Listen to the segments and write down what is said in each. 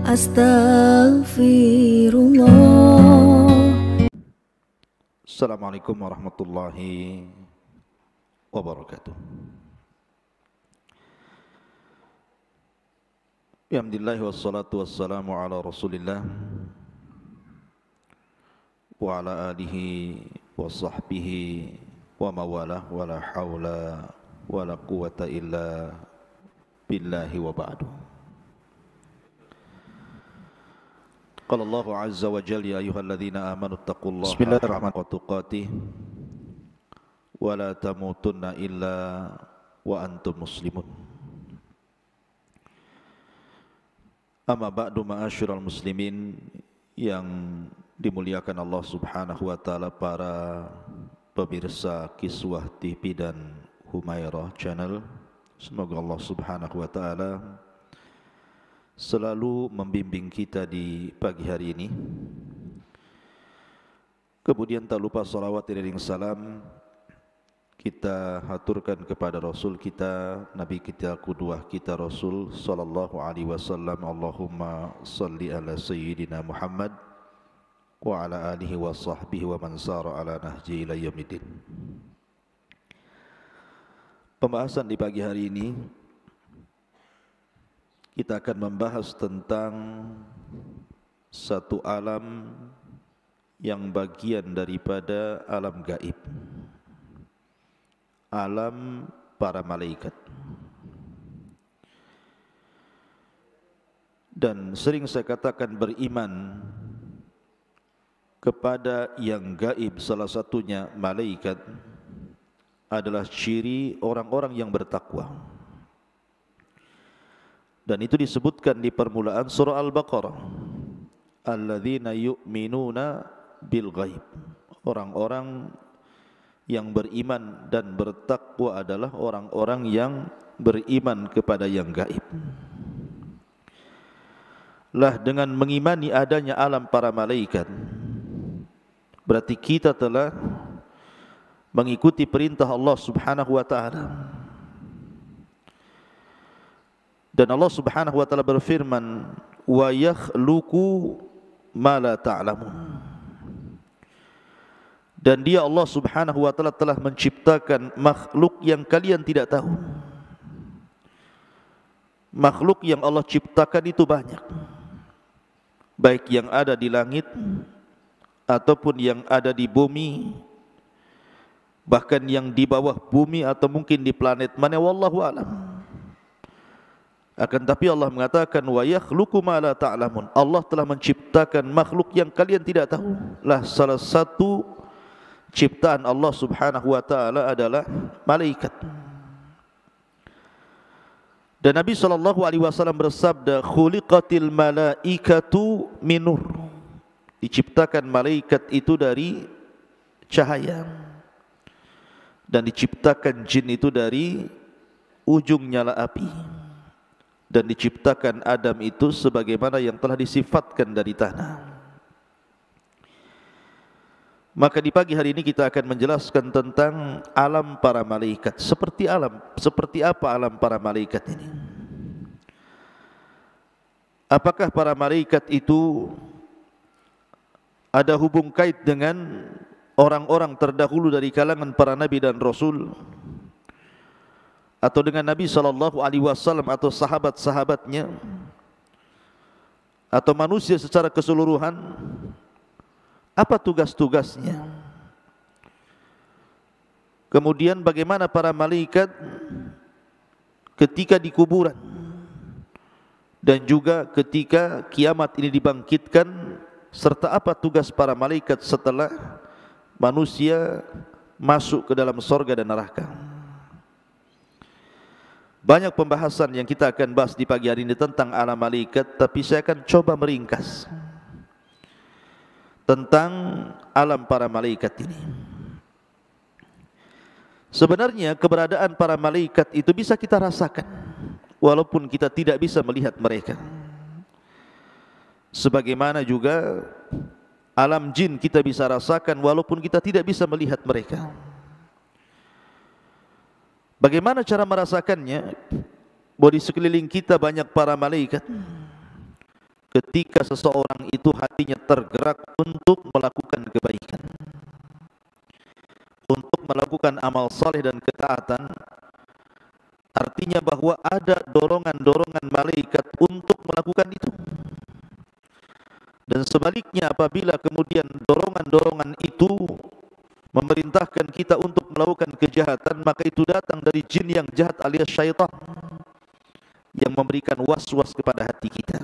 Astaghfirullah. Assalamualaikum warahmatullahi wabarakatuh. Alhamdulillah wassalatu wassalamu ala Rasulillah wa ala alihi wa sahbihi wa mawalah wa la hawla wa la quwata illa billahi wa ba'du. Qala Allahu azza wa jalla ya ayyuhalladzina amanu taqullaha haqqa tuqatih wa la tamutunna illa wa antum muslimun. Amma ba'du ma'asyiral muslimin yang dimuliakan Allah Subhanahu wa taala, para pemirsa Kiswah TV dan Humairah Channel. Semoga Allah Subhanahu wa taala selalu membimbing kita di pagi hari ini. Kemudian tak lupa salawat dan salam kita haturkan kepada Rasul kita, Nabi kita, qudwah kita Rasul sallallahu alaihi wasallam. Allahumma salli ala sayyidina Muhammad wa ala alihi wa sahbihi wa man sara ala nahji ila yaumil. Pembahasan di pagi hari ini kita akan membahas tentang satu alam yang bagian daripada alam gaib, alam para malaikat. Dan sering saya katakan, beriman kepada yang gaib, salah satunya malaikat, adalah ciri orang-orang yang bertakwa. Dan itu disebutkan di permulaan surah Al-Baqarah, alladzina yu'minuna bil ghaib. Orang-orang yang beriman dan bertakwa adalah orang-orang yang beriman kepada yang gaib. Lah, dengan mengimani adanya alam para malaikat, berarti kita telah mengikuti perintah Allah Subhanahu wa taala. Dan Allah Subhanahu wa taala berfirman, wa yakhluqu ma la ta'lamun. Dan dia Allah Subhanahu wa taala telah menciptakan makhluk yang kalian tidak tahu. Makhluk yang Allah ciptakan itu banyak, baik yang ada di langit ataupun yang ada di bumi, bahkan yang di bawah bumi atau mungkin di planet mana, wallahu alam. Akan tapi Allah mengatakan, wa yakhluqu ma la ta'lamun. Allah telah menciptakan makhluk yang kalian tidak tahu. Lah, salah satu ciptaan Allah Subhanahu wa taala adalah malaikat. Dan Nabi sallallahu alaihi wasallam bersabda, khuliqatil malaikatu min nur. Diciptakan malaikat itu dari cahaya. Dan diciptakan jin itu dari ujung nyala api. Dan diciptakan Adam itu sebagaimana yang telah disifatkan dari tanah. Maka di pagi hari ini kita akan menjelaskan tentang alam para malaikat. Seperti apa alam para malaikat ini? Apakah para malaikat itu ada hubung kait dengan orang-orang terdahulu dari kalangan para nabi dan rasul, atau dengan Nabi sallallahu alaihi wasallam atau sahabat-sahabatnya, atau manusia secara keseluruhan? Apa tugas-tugasnya? Kemudian bagaimana para malaikat ketika di kuburan, dan juga ketika kiamat ini dibangkitkan, serta apa tugas para malaikat setelah manusia masuk ke dalam sorga dan neraka. Banyak pembahasan yang kita akan bahas di pagi hari ini tentang alam malaikat, tapi saya akan coba meringkas tentang alam para malaikat ini. Sebenarnya keberadaan para malaikat itu bisa kita rasakan, walaupun kita tidak bisa melihat mereka. Sebagaimana juga alam jin kita bisa rasakan, walaupun kita tidak bisa melihat mereka. Bagaimana cara merasakannya? Bahwa di sekeliling kita banyak para malaikat. ketika seseorang itu hatinya tergerak untuk melakukan kebaikan, untuk melakukan amal saleh dan ketaatan, artinya bahwa ada dorongan-dorongan malaikat untuk melakukan itu. Dan sebaliknya, apabila kemudian dorongan-dorongan itu memerintahkan kita untuk melakukan kejahatan, maka itu datang dari jin yang jahat alias syaitan yang memberikan was-was kepada hati kita.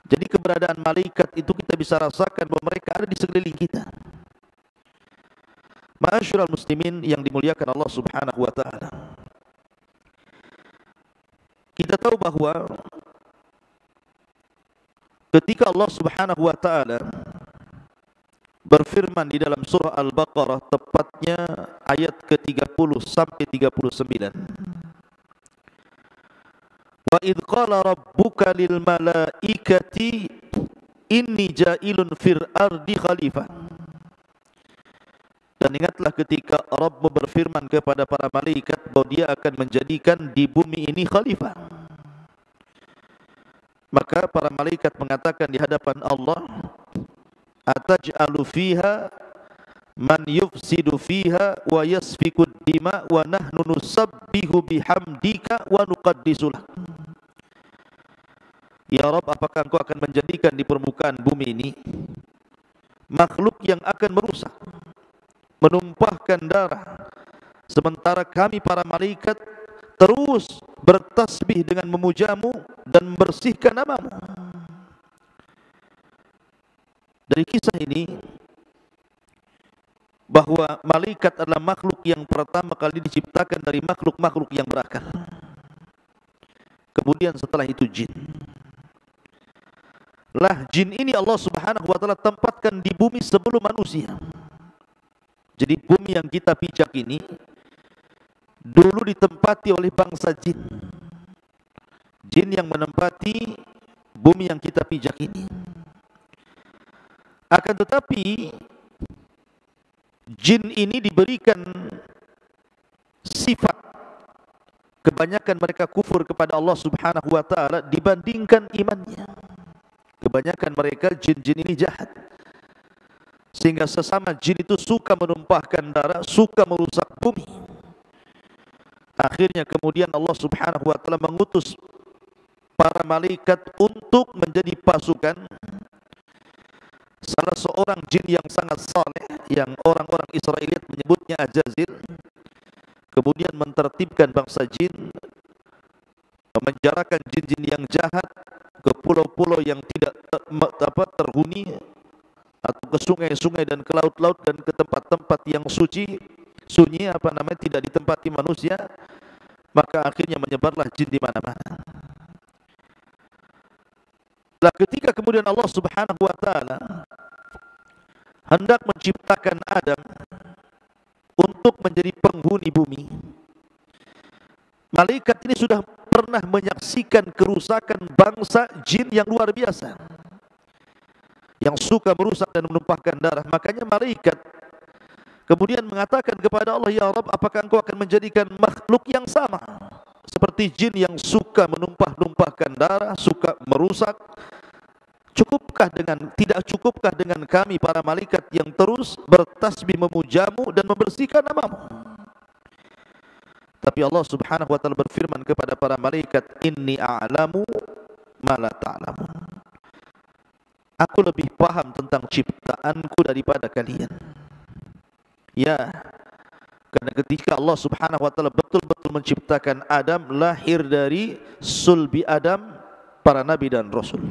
Jadi keberadaan malaikat itu kita bisa rasakan bahwa mereka ada di sekeliling kita. Ma'asyiral muslimin yang dimuliakan Allah Subhanahu wa taala. Kita tahu bahwa ketika Allah Subhanahu wa taala berfirman di dalam surah Al-Baqarah, tepatnya ayat ke-30 sampai 39. Wa idz qala rabbuka lil malaikati inni ja'ilun fil ardi khalifah. Dan ingatlah ketika Rabb berfirman kepada para malaikat bahwa dia akan menjadikan di bumi ini khalifah. Maka para malaikat mengatakan di hadapan Allah, ataj'alu fiha man yufsidu fiha wa yasfikud dima wa nahnu nusabbihu bihamdika wa nuqaddisu lak. Ya Rabb, apakah engkau akan menjadikan di permukaan bumi ini makhluk yang akan merusak, menumpahkan darah, sementara kami para malaikat terus bertasbih dengan memujamu dan membersihkan namamu. Dari kisah ini bahwa malaikat adalah makhluk yang pertama kali diciptakan dari makhluk-makhluk yang berakal. Kemudian setelah itu jin. Lah jin ini Allah Subhanahu wa taala tempatkan di bumi sebelum manusia. Jadi bumi yang kita pijak ini dulu ditempati oleh bangsa jin. Jin yang menempati bumi yang kita pijak ini. Akan tetapi jin ini diberikan sifat, kebanyakan mereka kufur kepada Allah Subhanahu wa taala dibandingkan imannya. Kebanyakan mereka jin-jin ini jahat, sehingga sesama jin itu suka menumpahkan darah, suka merusak bumi. Akhirnya kemudian Allah Subhanahu wa taala mengutus para malaikat untuk menjadi pasukan salah seorang jin yang sangat saleh, yang orang-orang Israiliyat menyebutnya Ajazil. Kemudian mentertibkan bangsa jin, memenjarakan jin-jin yang jahat ke pulau-pulau yang tidak terhuni, atau ke sungai-sungai dan ke laut-laut dan ke tempat-tempat yang sunyi tidak ditempati manusia. Maka akhirnya menyebarlah jin di mana-mana. Lah ketika kemudian Allah Subhanahu wa taala hendak menciptakan Adam untuk menjadi penghuni bumi, malaikat ini sudah pernah menyaksikan kerusakan bangsa jin yang luar biasa, yang suka merusak dan menumpahkan darah. Makanya malaikat kemudian mengatakan kepada Allah, ya Rabb, apakah engkau akan menjadikan makhluk yang sama seperti jin yang suka menumpahkan darah, suka merusak? Tidak cukupkah dengan kami para malaikat yang terus bertasbih memujamu dan membersihkan namamu? Tapi Allah Subhanahu wa taala berfirman kepada para malaikat, inni a'lamu ma la ta'lamun. Aku lebih paham tentang ciptaanku daripada kalian. Ya, karena ketika Allah Subhanahu wa taala betul-betul menciptakan Adam, lahir dari sulbi Adam para nabi dan rasul,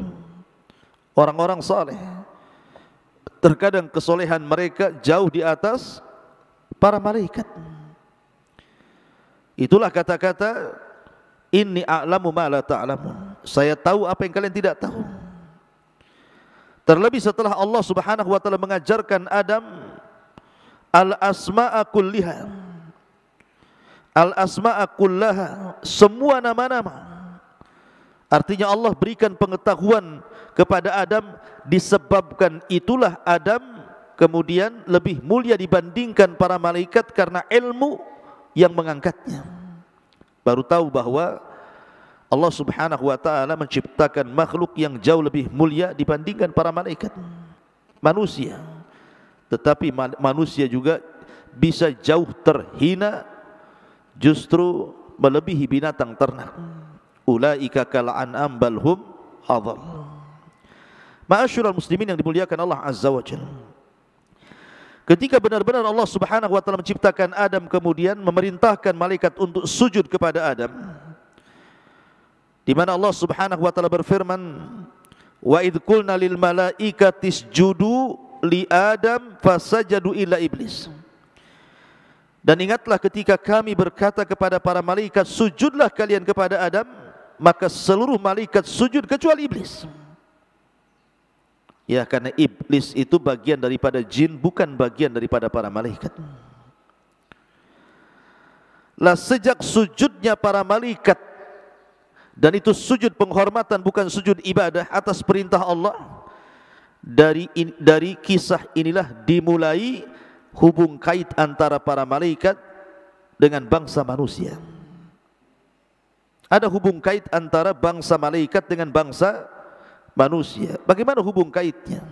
orang-orang saleh. Terkadang kesolehan mereka jauh di atas para malaikat. Itulah kata-kata inni a'lamu ma la ta'lamun. Saya tahu apa yang kalian tidak tahu. Terlebih setelah Allah Subhanahu wa taala mengajarkan Adam al-asma'a kulliha. Al-asma'a kullaha, semua nama-nama. Artinya Allah berikan pengetahuan kepada Adam, disebabkan itulah Adam kemudian lebih mulia dibandingkan para malaikat karena ilmu yang mengangkatnya. Baru tahu bahwa Allah Subhanahu wa taala menciptakan makhluk yang jauh lebih mulia dibandingkan para malaikat, manusia. Tetapi manusia juga bisa jauh terhina, justru melebihi binatang ternak. Ulaika kal an'am bal hum adall. Ma'asyiral muslimin yang dimuliakan Allah Azza wa Jalla, ketika benar-benar Allah Subhanahu wa taala menciptakan Adam, kemudian memerintahkan malaikat untuk sujud kepada Adam, di mana Allah Subhanahu wa taala berfirman, wa idz qulna lil malaikati isjudu li Adam fasajadu illa iblis. Dan ingatlah ketika kami berkata kepada para malaikat, sujudlah kalian kepada Adam, maka seluruh malaikat sujud kecuali iblis. Ya, karena iblis itu bagian daripada jin, bukan bagian daripada para malaikat. Lah sejak sujudnya para malaikat, dan itu sujud penghormatan bukan sujud ibadah atas perintah Allah, dari kisah inilah dimulai hubung kait antara para malaikat dengan bangsa manusia. Ada hubung kait antara bangsa malaikat dengan bangsa manusia. Bagaimana hubung kaitnya?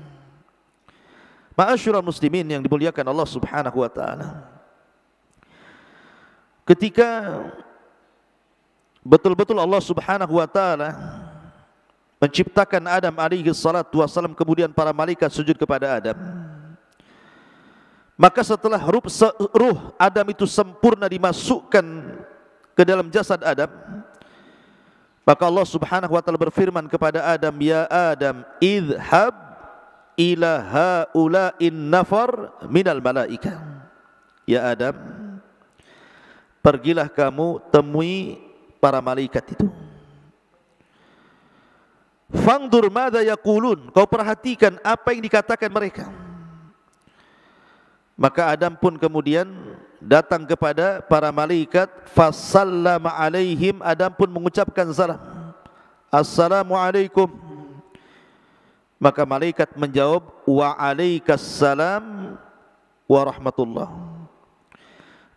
Ma'asyiral muslimin yang dimuliakan Allah Subhanahu wa taala, ketika betul-betul Allah Subhanahu wa taala menciptakan Adam alaihi salatu wasallam, kemudian para malaikat sujud kepada Adam, maka setelah ruh Adam itu sempurna dimasukkan ke dalam jasad Adam, maka Allah Subhanahu wa taala berfirman kepada Adam, ya Adam, idhab ila haula'in nafar minal malaika. Ya Adam, pergilah kamu temui para malaikat itu. Fangdur madza yaqulun, kau perhatikan apa yang dikatakan mereka. Maka Adam pun kemudian datang kepada para malaikat, fasallama alaihim, Adam pun mengucapkan salam, assalamualaikum. Maka malaikat menjawab, wa alaikassalam wa rahmatullah.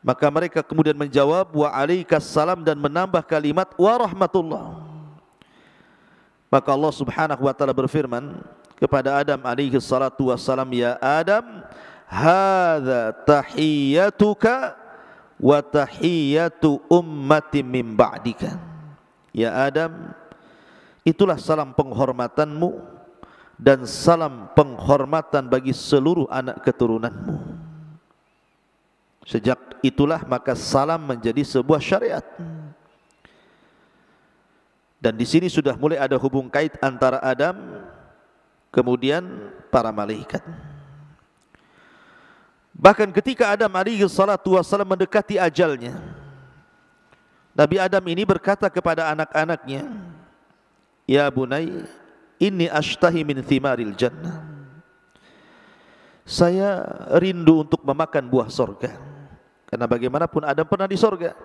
Maka mereka kemudian menjawab, wa alaikassalam, dan menambah kalimat wa rahmatullah. Maka Allah Subhanahu wa taala berfirman kepada Adam alaihi salatu wassalam, ya Adam, hadza tahiyyatuka wa tahiyyatu ummati min ba'dika. Ya Adam, itulah salam penghormatanmu dan salam penghormatan bagi seluruh anak keturunanmu. Sejak itulah maka salam menjadi sebuah syariat. Dan di sini sudah mulai ada hubung kait antara Adam kemudian para malaikat. Bahkan ketika Adam alaihi salatu wasallam mendekati ajalnya, Nabi Adam ini berkata kepada anak-anaknya, ya bunai, inni ashtahi min thimaril jannah. Saya rindu untuk memakan buah sorga. Karena bagaimanapun Adam pernah di sorga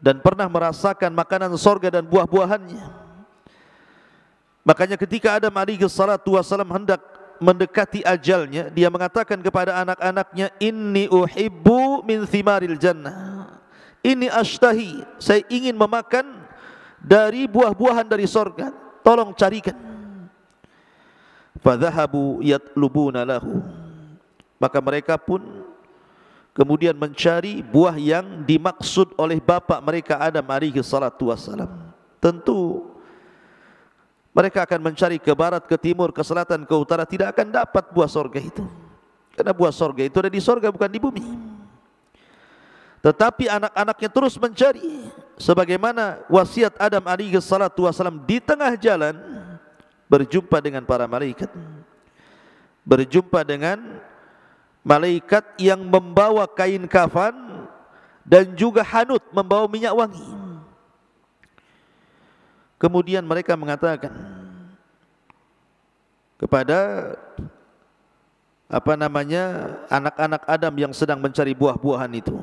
dan pernah merasakan makanan sorga dan buah-buahannya. Makanya ketika Adam alaihi salatu wasallam hendak mendekati ajalnya, dia mengatakan kepada anak-anaknya, inni uhibbu min thimaril jannah. Inni ashtahi, saya ingin memakan dari buah-buahan dari sorga, tolong carikan. Fadhahabu yatlubuna lahu, maka mereka pun kemudian mencari buah yang dimaksud oleh bapak mereka Adam alaihi salatu wassalam. Tentu mereka akan mencari ke barat, ke timur, ke selatan, ke utara, tidak akan dapat buah sorga itu. Karena buah sorga itu ada di sorga, bukan di bumi. Tetapi anak-anaknya terus mencari, sebagaimana wasiat Adam alaihi salatu wassalam. Di tengah jalan berjumpa dengan para malaikat, berjumpa dengan malaikat yang membawa kain kafan dan juga hanut, membawa minyak wangi. Kemudian mereka mengatakan kepada anak-anak Adam yang sedang mencari buah-buahan itu,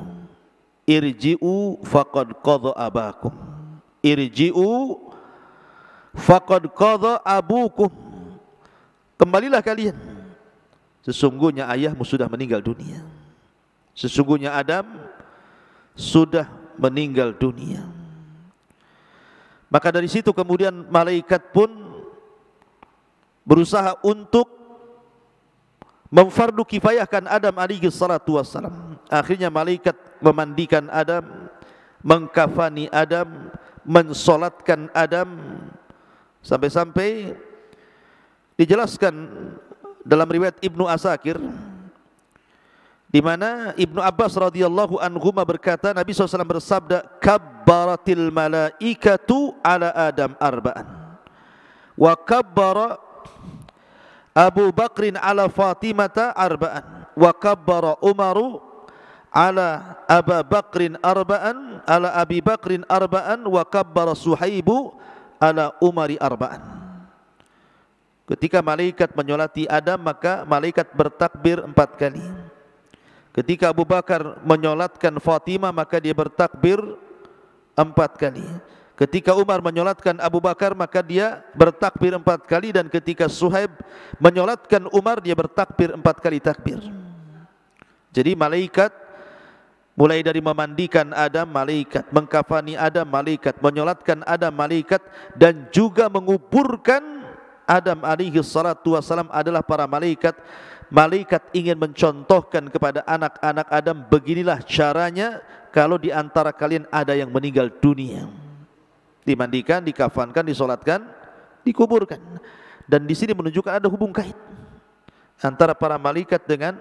irji'u faqad qadha abakum, irji'u faqad qadha abukum, kembalilah kalian, sesungguhnya ayahmu sudah meninggal dunia. Sesungguhnya Adam sudah meninggal dunia. Maka dari situ kemudian malaikat pun berusaha untuk memfardu kifayahkan Adam alaihi salatu wassalam. Akhirnya malaikat memandikan Adam, mengkafani Adam, mensolatkan Adam, sampai-sampai dijelaskan dalam riwayat Ibnu Asakir, di mana Ibnu Abbas radhiyallahu anhuma berkata, Nabi SAW bersabda, kabbaratil malaikatu ala Adam arba'an, wa kabbara Abu Bakrin ala Fatimata arba'an, wa kabbara Umaru ala Abu Bakrin arba'an, ala Abi Bakrin arba'an, wa kabbara Suhaibu ala Umari arba'an. Ketika malaikat menyolati Adam, maka malaikat bertakbir 4 kali. Ketika Abu Bakar menyolatkan Fatimah, maka dia bertakbir 4 kali. Ketika Umar menyolatkan Abu Bakar, maka dia bertakbir 4 kali. Dan ketika Suhaib menyolatkan Umar, dia bertakbir 4 kali takbir. Jadi malaikat, mulai dari memandikan Adam, malaikat, mengkafani Adam, malaikat, menyolatkan Adam, malaikat, dan juga menguburkan Adam alaihi salatu wassalam adalah para malaikat. Malaikat ingin mencontohkan kepada anak-anak Adam, beginilah caranya kalau di antara kalian ada yang meninggal dunia. Dimandikan, dikafankan, disolatkan, dikuburkan. Dan di sini menunjukkan ada hubung kait antara para malaikat dengan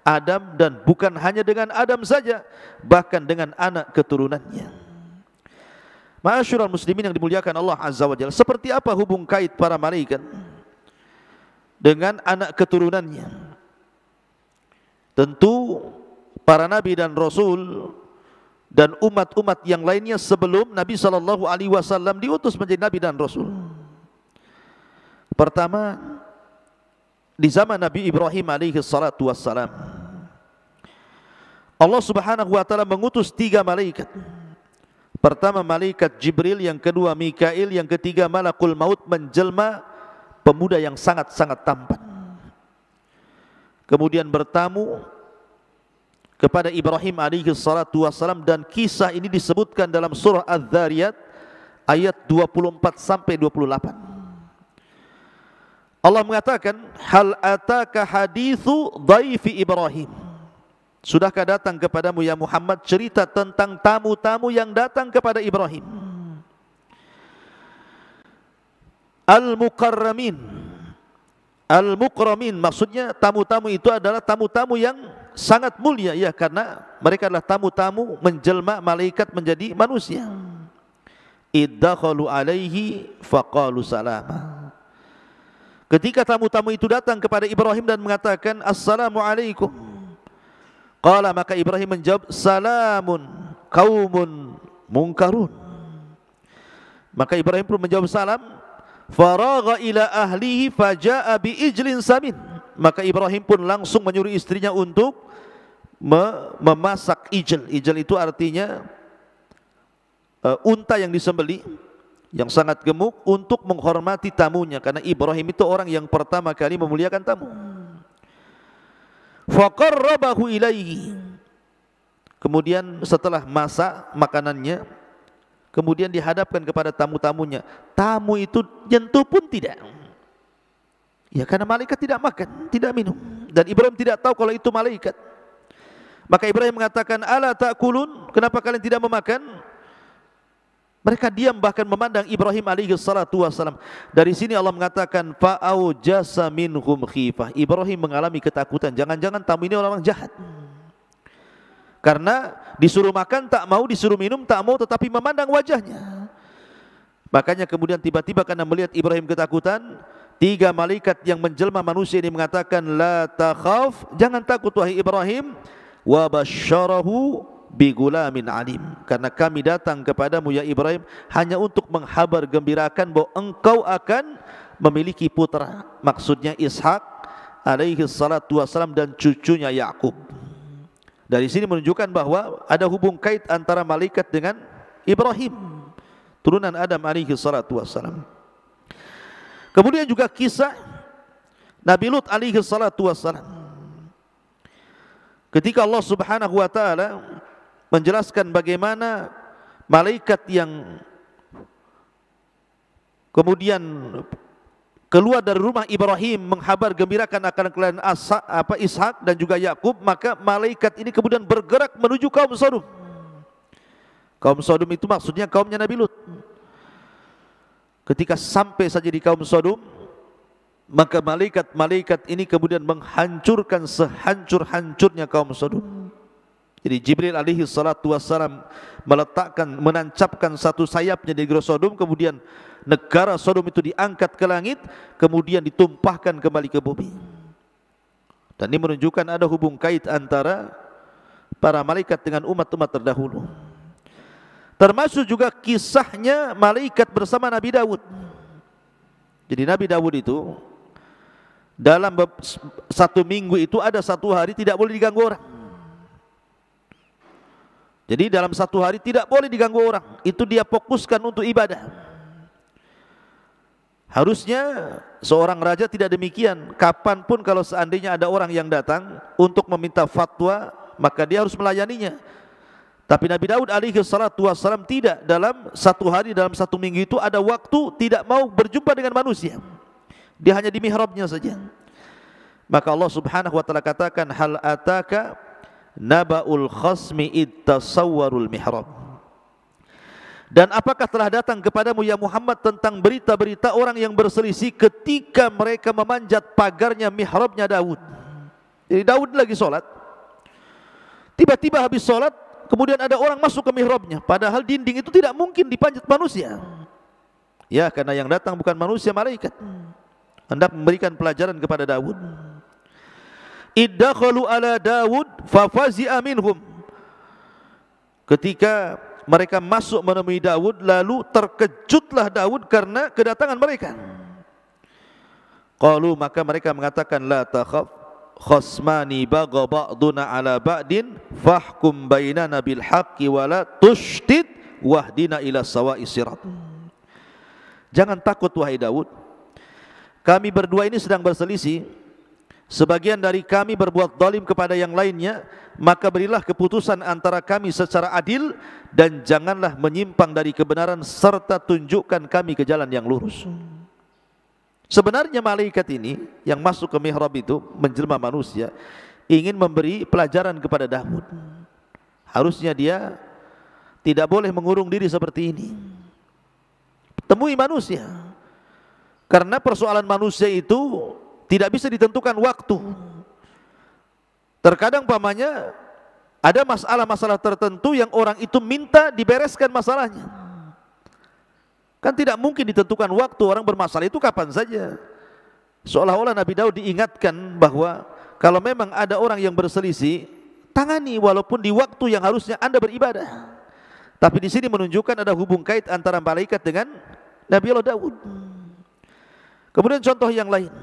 Adam, dan bukan hanya dengan Adam saja, bahkan dengan anak keturunannya. Ma'asyiral muslimin yang dimuliakan Allah Azza wa Jalla, seperti apa hubung kait para malaikat dengan anak keturunannya? Tentu para nabi dan rasul dan umat-umat yang lainnya sebelum Nabi SAW diutus menjadi nabi dan rasul. Pertama, di zaman Nabi Ibrahim alaihi salatu wassalam, Allah Subhanahu wa taala mengutus 3 malaikat. Pertama malaikat Jibril, yang kedua Mikail, yang ketiga Malakul Maut, menjelma pemuda yang sangat-sangat tampan. Kemudian bertamu kepada Ibrahim alaihi salatu wassalam, dan kisah ini disebutkan dalam surah Az-Zariyat ayat 24 sampai 28. Allah mengatakan, hal ataka hadithu dhaifi Ibrahim, sudahkah datang kepadamu ya Muhammad cerita tentang tamu-tamu yang datang kepada Ibrahim? Al-Mukarramin, Al-Mukramin, maksudnya tamu-tamu itu adalah tamu-tamu yang sangat mulia, ya, karena mereka adalah tamu-tamu menjelma malaikat menjadi manusia. Iddakhalu alaihi faqalu salama. Ketika tamu-tamu itu datang kepada Ibrahim dan mengatakan assalamualaikum, qala, maka Ibrahim menjawab salamun qaumun munkarun. Maka Ibrahim pun menjawab salam. Faragha ila ahlihi faja'a bi ijlin samin, maka Ibrahim pun langsung menyuruh istrinya untuk memasak ijl. Ijl itu artinya unta yang disembelih, yang sangat gemuk, untuk menghormati tamunya, karena Ibrahim itu orang yang pertama kali memuliakan tamu. Faqarrabahu ilaihi, kemudian setelah masak makanannya, kemudian dihadapkan kepada tamu-tamunya. Tamu itu nyentuh pun tidak, ya, karena malaikat tidak makan, tidak minum, dan Ibrahim tidak tahu kalau itu malaikat. Maka Ibrahim mengatakan, ala ta'kulun, kenapa kalian tidak memakan? Mereka diam, bahkan memandang Ibrahim alaihi salatu wassalam. Dari sini Allah mengatakan, fa'aujasa minhum khifah, Ibrahim mengalami ketakutan, jangan-jangan tamu ini orang jahat. Karena disuruh makan tak mau, disuruh minum tak mau, tetapi memandang wajahnya. Makanya kemudian tiba-tiba karena melihat Ibrahim ketakutan, 3 malaikat yang menjelma manusia ini mengatakan, la takhaf, jangan takut wahai Ibrahim, wa basyarahu bi gulamin alim, karena kami datang kepadamu ya Ibrahim hanya untuk menghabar gembirakan bahwa engkau akan memiliki putra, maksudnya Ishak alaihi salatu wassalam dan cucunya Yakub. Dari sini menunjukkan bahwa ada hubung kait antara malaikat dengan Ibrahim, turunan Adam alaihi salatu wassalam. Kemudian juga kisah Nabi Lut alaihi salatu wassalam. Ketika Allah Subhanahu wa taala menjelaskan bagaimana malaikat yang kemudian keluar dari rumah Ibrahim menghabar gembirakan akan kelahiran Ishak dan juga Yakub, maka malaikat ini kemudian bergerak menuju kaum Sodom. Kaum Sodom itu maksudnya kaumnya Nabi Lut. Ketika sampai saja di kaum Sodom, maka malaikat ini kemudian menghancurkan sehancur-hancurnya kaum Sodom. Jadi Jibril alaihi salatu wassalam menancapkan satu sayapnya di negeri Sodom, kemudian negara Sodom itu diangkat ke langit, kemudian ditumpahkan kembali ke bumi. Dan ini menunjukkan ada hubung kait antara para malaikat dengan umat-umat terdahulu. Termasuk juga kisahnya malaikat bersama Nabi Daud. Jadi Nabi Daud itu dalam satu minggu itu ada satu hari tidak boleh diganggu orang. Jadi dalam satu hari tidak boleh diganggu orang. Itu dia fokuskan untuk ibadah. Harusnya seorang raja tidak demikian. Kapanpun kalau seandainya ada orang yang datang untuk meminta fatwa, maka dia harus melayaninya. Tapi Nabi Daud alaihi salatu wassalam tidak. Dalam satu hari, dalam satu minggu itu ada waktu tidak mau berjumpa dengan manusia. Dia hanya di mihrabnya saja. Maka Allah subhanahu wa ta'ala katakan, hal ataka naba'ul khasmi ittasawwarul mihrab. Dan apakah telah datang kepadamu ya Muhammad tentang berita-berita orang yang berselisih ketika mereka memanjat pagarnya mihrabnya Daud. Jadi Daud lagi sholat, tiba-tiba habis sholat kemudian ada orang masuk ke mihrabnya, padahal dinding itu tidak mungkin dipanjat manusia. Ya, karena yang datang bukan manusia, malaikat. Hendak memberikan pelajaran kepada Daud. Iddakhalu ala Daud fafazi'a minhum. Ketika mereka masuk menemui Daud, lalu terkejutlah Daud karena kedatangan mereka. Qalu, maka mereka mengatakan, la takhaf khasmani bagha ba'duna ala ba'din fahkum bainana bil haqqi wa la tushtid wahdina ila sawa'is sirat. Jangan takut wahai Daud, kami berdua ini sedang berselisih. Sebagian dari kami berbuat zalim kepada yang lainnya, maka berilah keputusan antara kami secara adil dan janganlah menyimpang dari kebenaran serta tunjukkan kami ke jalan yang lurus. Sebenarnya malaikat ini yang masuk ke mihrab itu menjelma manusia ingin memberi pelajaran kepada Daud. Harusnya dia tidak boleh mengurung diri seperti ini. Temui manusia. Karena persoalan manusia itu tidak bisa ditentukan waktu. Terkadang pamannya ada masalah-masalah tertentu yang orang itu minta dibereskan masalahnya. Kan tidak mungkin ditentukan waktu, orang bermasalah itu kapan saja. Seolah-olah Nabi Daud diingatkan bahwa kalau memang ada orang yang berselisih, tangani walaupun di waktu yang harusnya Anda beribadah. Tapi di sini menunjukkan ada hubung kait antara malaikat dengan Nabi Allah Daud. Kemudian contoh yang lain.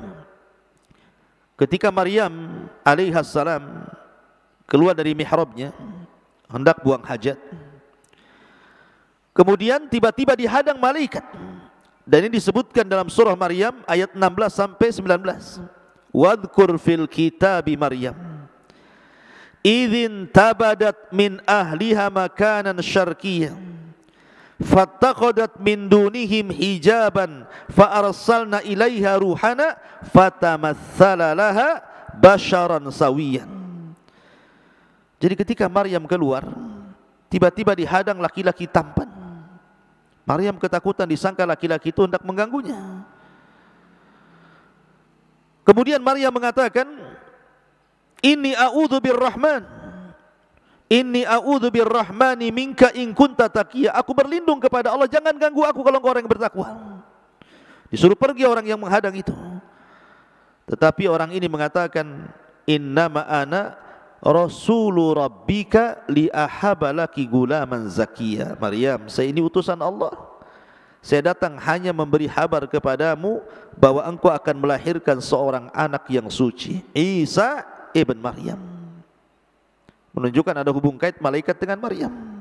Ketika Maryam alaihissalam keluar dari mihrabnya hendak buang hajat, kemudian tiba-tiba dihadang malaikat. Dan ini disebutkan dalam surah Maryam ayat 16 sampai 19. Wadhkur fil kitabi Maryam idzin tabadat min ahliha makanan syarqiyyan fattaqadat min dunihim hijaban fa arsalna ilaiha ruhana fatamatsala laha basharan sawiyan. Jadi ketika Maryam keluar, tiba-tiba dihadang laki-laki tampan. Maryam ketakutan, disangka laki-laki itu hendak mengganggunya. Kemudian Maryam mengatakan, inni a'udzu birrahman, inni a'udzu birrahmani minka in kunta taqiyya. Aku berlindung kepada Allah, jangan ganggu aku kalau engkau orang yang bertakwa. Disuruh pergi orang yang menghadang itu. Tetapi orang ini mengatakan, innama ana rasulu rabbika li ahabalaki gulaman zakiyya. Maryam, saya ini utusan Allah. Saya datang hanya memberi kabar kepadamu bahwa engkau akan melahirkan seorang anak yang suci, Isa ibn Maryam. Menunjukkan ada hubung kait malaikat dengan Maryam.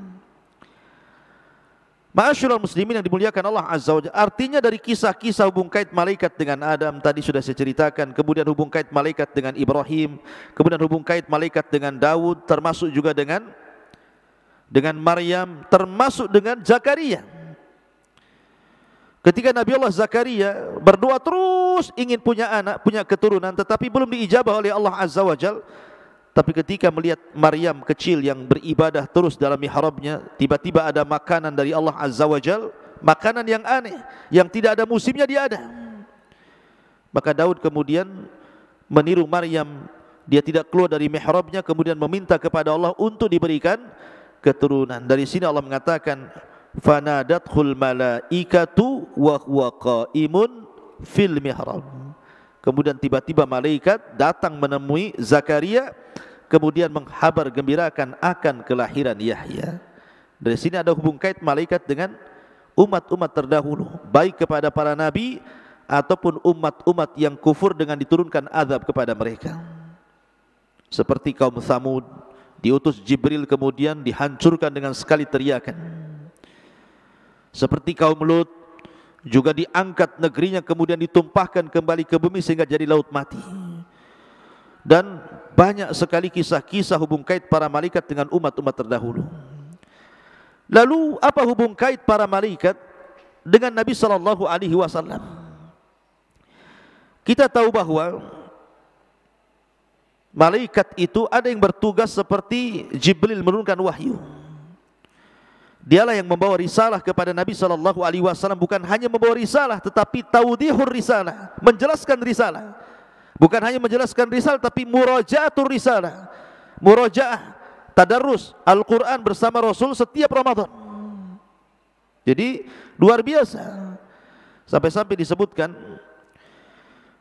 Ma'asyiral muslimin yang dimuliakan Allah Azza wa Jalla. Artinya dari kisah-kisah hubung kait malaikat dengan Adam tadi sudah saya ceritakan, kemudian hubung kait malaikat dengan Ibrahim, kemudian hubung kait malaikat dengan Daud, termasuk juga dengan Maryam, termasuk dengan Zakaria. Ketika Nabi Allah Zakaria berdoa terus ingin punya anak, punya keturunan, tetapi belum diijabah oleh Allah Azza wa Jal. Tapi ketika melihat Maryam kecil yang beribadah terus dalam mihrabnya, tiba-tiba ada makanan dari Allah Azza wa Jal, makanan yang aneh, yang tidak ada musimnya dia ada. Maka Daud kemudian meniru Maryam, dia tidak keluar dari mihrabnya, kemudian meminta kepada Allah untuk diberikan keturunan. Dari sini Allah mengatakan, fanadathul malaikatu wa huwa qaimun fil mihrab. Kemudian tiba-tiba malaikat datang menemui Zakaria, kemudian menghabar gembirakan akan kelahiran Yahya. Dari sini ada hubung kait malaikat dengan umat-umat terdahulu, baik kepada para nabi ataupun umat-umat yang kufur dengan diturunkan azab kepada mereka. Seperti kaum Tsamud, diutus Jibril kemudian dihancurkan dengan sekali teriakan. Seperti kaum Lut, juga diangkat negerinya kemudian ditumpahkan kembali ke bumi sehingga jadi laut mati. Dan banyak sekali kisah-kisah hubung kait para malaikat dengan umat-umat terdahulu. Lalu apa hubung kait para malaikat dengan Nabi SAW? Kita tahu bahwa malaikat itu ada yang bertugas seperti Jibril menurunkan wahyu. Dialah yang membawa risalah kepada Nabi SAW, bukan hanya membawa risalah, tetapi tawdihur risalah, menjelaskan risalah. Bukan hanya menjelaskan risalah, tapi murajaatur risalah, murajaah, tadarrus Al-Quran bersama Rasul setiap Ramadan. Jadi luar biasa. Sampai-sampai disebutkan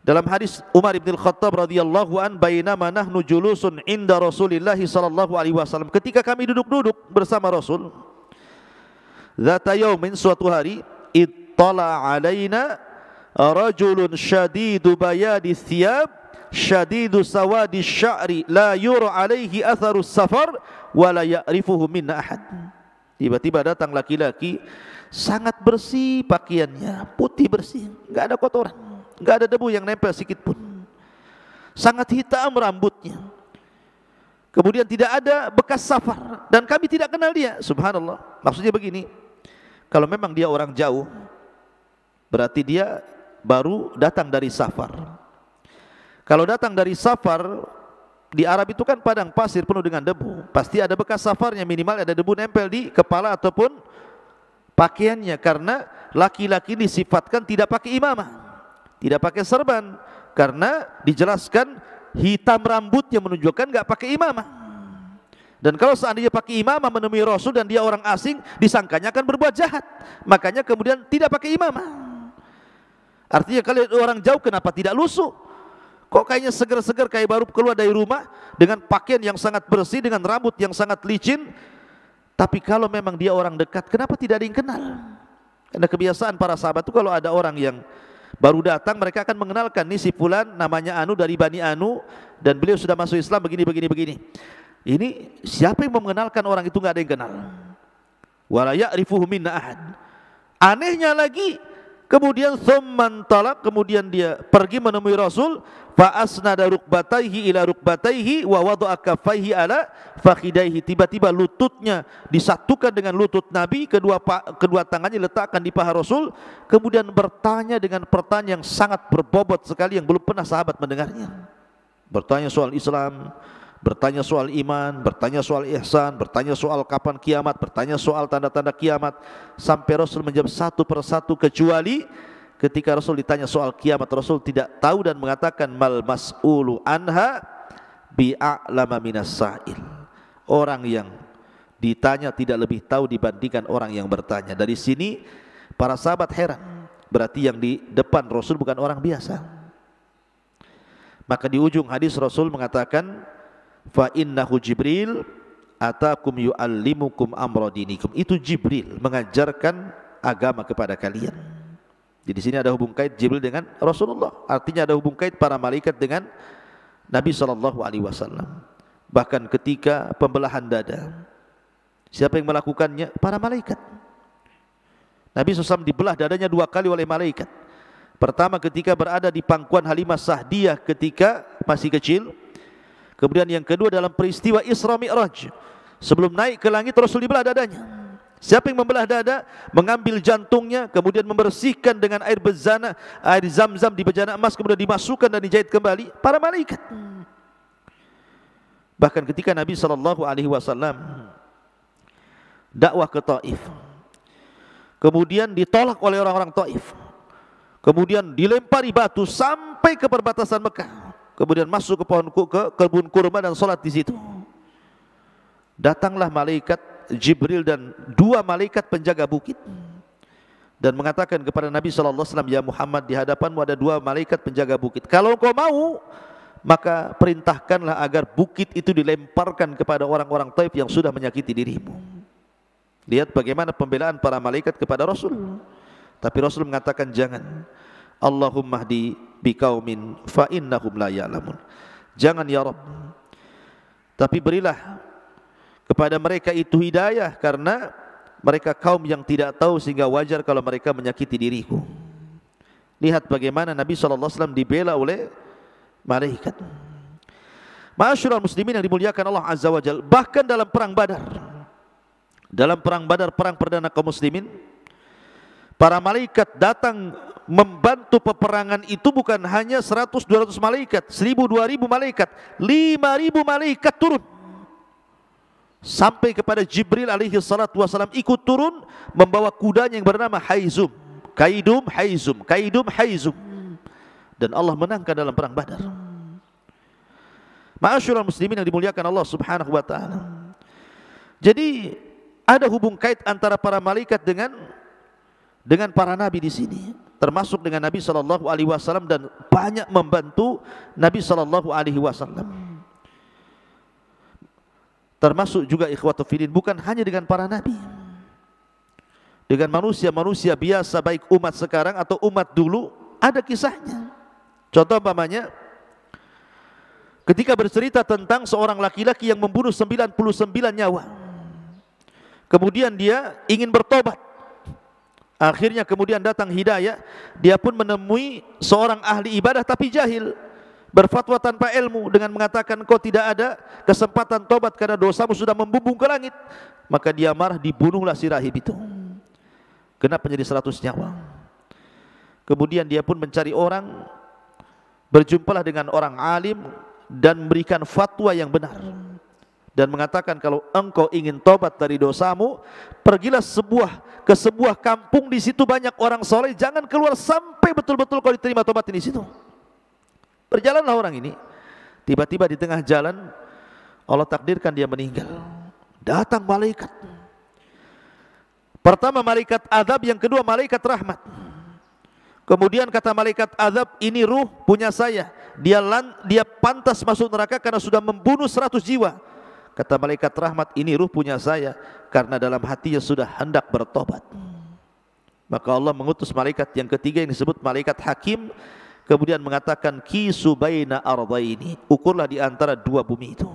dalam hadis Umar bin Khattab radhiyallahu an, bainama nahnu julusun inda Rasulillah sallallahu alaihi wasallam, ketika kami duduk-duduk bersama Rasul, zata yaumin, suatu hari, ittala alaina rajulun syadidu bayadi thiyab syadidu sawadi sya'ri la yura alaihi atharus safar wa la ya'rifuhu minna ahad. Tiba-tiba datang laki-laki sangat bersih pakaiannya, putih bersih, enggak ada kotoran, enggak ada debu yang nempel sedikit pun, sangat hitam rambutnya, kemudian tidak ada bekas safar, dan kami tidak kenal dia. Subhanallah. Maksudnya begini, kalau memang dia orang jauh, berarti dia baru datang dari safar. Kalau datang dari safar, di Arab itu kan padang pasir penuh dengan debu, pasti ada bekas safarnya, minimal ada debu nempel di kepala ataupun pakaiannya. Karena laki-laki disifatkan tidak pakai imamah, tidak pakai serban, karena dijelaskan hitam rambutnya menunjukkan nggak pakai imamah. Dan kalau seandainya pakai imamah menemui Rasul dan dia orang asing, disangkanya akan berbuat jahat, makanya kemudian tidak pakai imamah. Artinya kalau orang jauh, kenapa tidak lusuh? Kok kayaknya seger-seger, kayak baru keluar dari rumah, dengan pakaian yang sangat bersih, dengan rambut yang sangat licin. Tapi kalau memang dia orang dekat, kenapa tidak ada yang kenal? Karena kebiasaan para sahabat itu kalau ada orang yang baru datang, mereka akan mengenalkan, nih si fulan namanya Anu dari Bani Anu, dan beliau sudah masuk Islam begini. Ini siapa yang mengenalkan orang itu? Nggak ada yang kenal. Wala ya'rifuhu minna ahad. Anehnya lagi, kemudian thumman talaq, kemudian dia pergi menemui Rasul, fa asnada rukbataihi ila rukbataihi wa wada'a kaffaihi ala fakhidaihi. Tiba-tiba lututnya disatukan dengan lutut Nabi, kedua tangannya letakkan di paha Rasul, kemudian bertanya dengan pertanyaan yang sangat berbobot sekali yang belum pernah sahabat mendengarnya. Bertanya soal Islam, bertanya soal iman, bertanya soal ihsan, bertanya soal kapan kiamat, bertanya soal tanda-tanda kiamat, sampai Rasul menjawab satu persatu, kecuali ketika Rasul ditanya soal kiamat, Rasul tidak tahu dan mengatakan mal mas'ulu anha bi'a'lama minas sa'il. Orang yang ditanya tidak lebih tahu dibandingkan orang yang bertanya. Dari sini para sahabat heran, berarti yang di depan Rasul bukan orang biasa. Maka di ujung hadis Rasul mengatakan, fa innahu Jibril atakum yu'allimukum amra dinikum. Itu Jibril mengajarkan agama kepada kalian. Jadi di sini ada hubung kait Jibril dengan Rasulullah. Artinya ada hubung kait para malaikat dengan Nabi SAW. Bahkan ketika pembelahan dada, siapa yang melakukannya? Para malaikat. Nabi SAW dibelah dadanya 2 kali oleh malaikat. Pertama ketika berada di pangkuan Halimah Sa'diyah ketika masih kecil. Kemudian yang kedua dalam peristiwa Isra Mi'raj, sebelum naik ke langit Rasul dibelah dadanya. Siapa yang membelah dada, mengambil jantungnya, kemudian membersihkan dengan air bezana, air zam-zam di bejana emas, kemudian dimasukkan dan dijahit kembali? Para malaikat. Bahkan ketika Nabi SAW dakwah ke Taif, kemudian ditolak oleh orang-orang Taif, kemudian dilempari batu sampai ke perbatasan Mekah, kemudian masuk ke kebun kurma dan sholat di situ. Datanglah malaikat Jibril dan 2 malaikat penjaga bukit dan mengatakan kepada Nabi SAW, ya Muhammad, di hadapanmu ada 2 malaikat penjaga bukit. Kalau engkau mau, maka perintahkanlah agar bukit itu dilemparkan kepada orang-orang Taif yang sudah menyakiti dirimu. Lihat bagaimana pembelaan para malaikat kepada Rasul. Tapi Rasul mengatakan jangan. Allahumma hdi biqaumin fa innahum la ya'lamun. Jangan ya Rabb, tapi berilah kepada mereka itu hidayah, karena mereka kaum yang tidak tahu, sehingga wajar kalau mereka menyakiti diriku. Lihat bagaimana Nabi SAW dibela oleh malaikat. Ma'asyiral muslimin yang dimuliakan Allah Azza wa Jalla, bahkan dalam perang Badar, perang perdana kaum muslimin, para malaikat datang membantu peperangan itu bukan hanya 100-200 malaikat, 1000-2000 malaikat, 5000 malaikat turun. Sampai kepada Jibril alaihi salatu wasalam ikut turun membawa kudanya yang bernama Haizum, Kaidum Haizum. Dan Allah menangkan dalam perang Badar. Ma'asyiral muslimin yang dimuliakan Allah Subhanahu wa taala. Jadi ada hubung kait antara para malaikat dengan para nabi di sini, termasuk dengan Nabi sallallahu alaihi wasallam, dan banyak membantu Nabi sallallahu alaihi wasallam. Termasuk juga ikhwatul fillah, bukan hanya dengan para nabi, dengan manusia-manusia biasa, baik umat sekarang atau umat dulu, ada kisahnya. Contoh umpamanya, ketika bercerita tentang seorang laki-laki yang membunuh 99 nyawa, kemudian dia ingin bertobat, akhirnya kemudian datang hidayah, dia pun menemui seorang ahli ibadah tapi jahil, berfatwa tanpa ilmu dengan mengatakan kau tidak ada kesempatan tobat karena dosamu sudah membumbung ke langit. Maka dia marah, dibunuhlah si rahib itu, genap menjadi 100 nyawa. Kemudian dia pun mencari orang, berjumpalah dengan orang alim dan memberikan fatwa yang benar, dan mengatakan kalau engkau ingin tobat dari dosamu, pergilah ke sebuah kampung, di situ banyak orang soleh, jangan keluar sampai betul-betul kau diterima tobat di situ. Berjalanlah orang ini, tiba-tiba di tengah jalan Allah takdirkan dia meninggal. Datang malaikat, pertama malaikat azab, yang kedua malaikat rahmat. Kemudian kata malaikat azab, ini ruh punya saya, dia pantas masuk neraka karena sudah membunuh 100 jiwa. Kata malaikat rahmat, ini ruh punya saya karena dalam hatinya sudah hendak bertobat. Maka Allah mengutus malaikat yang ketiga yang disebut malaikat hakim, kemudian mengatakan kisu baina ardaini, ukurlah di antara 2 bumi itu.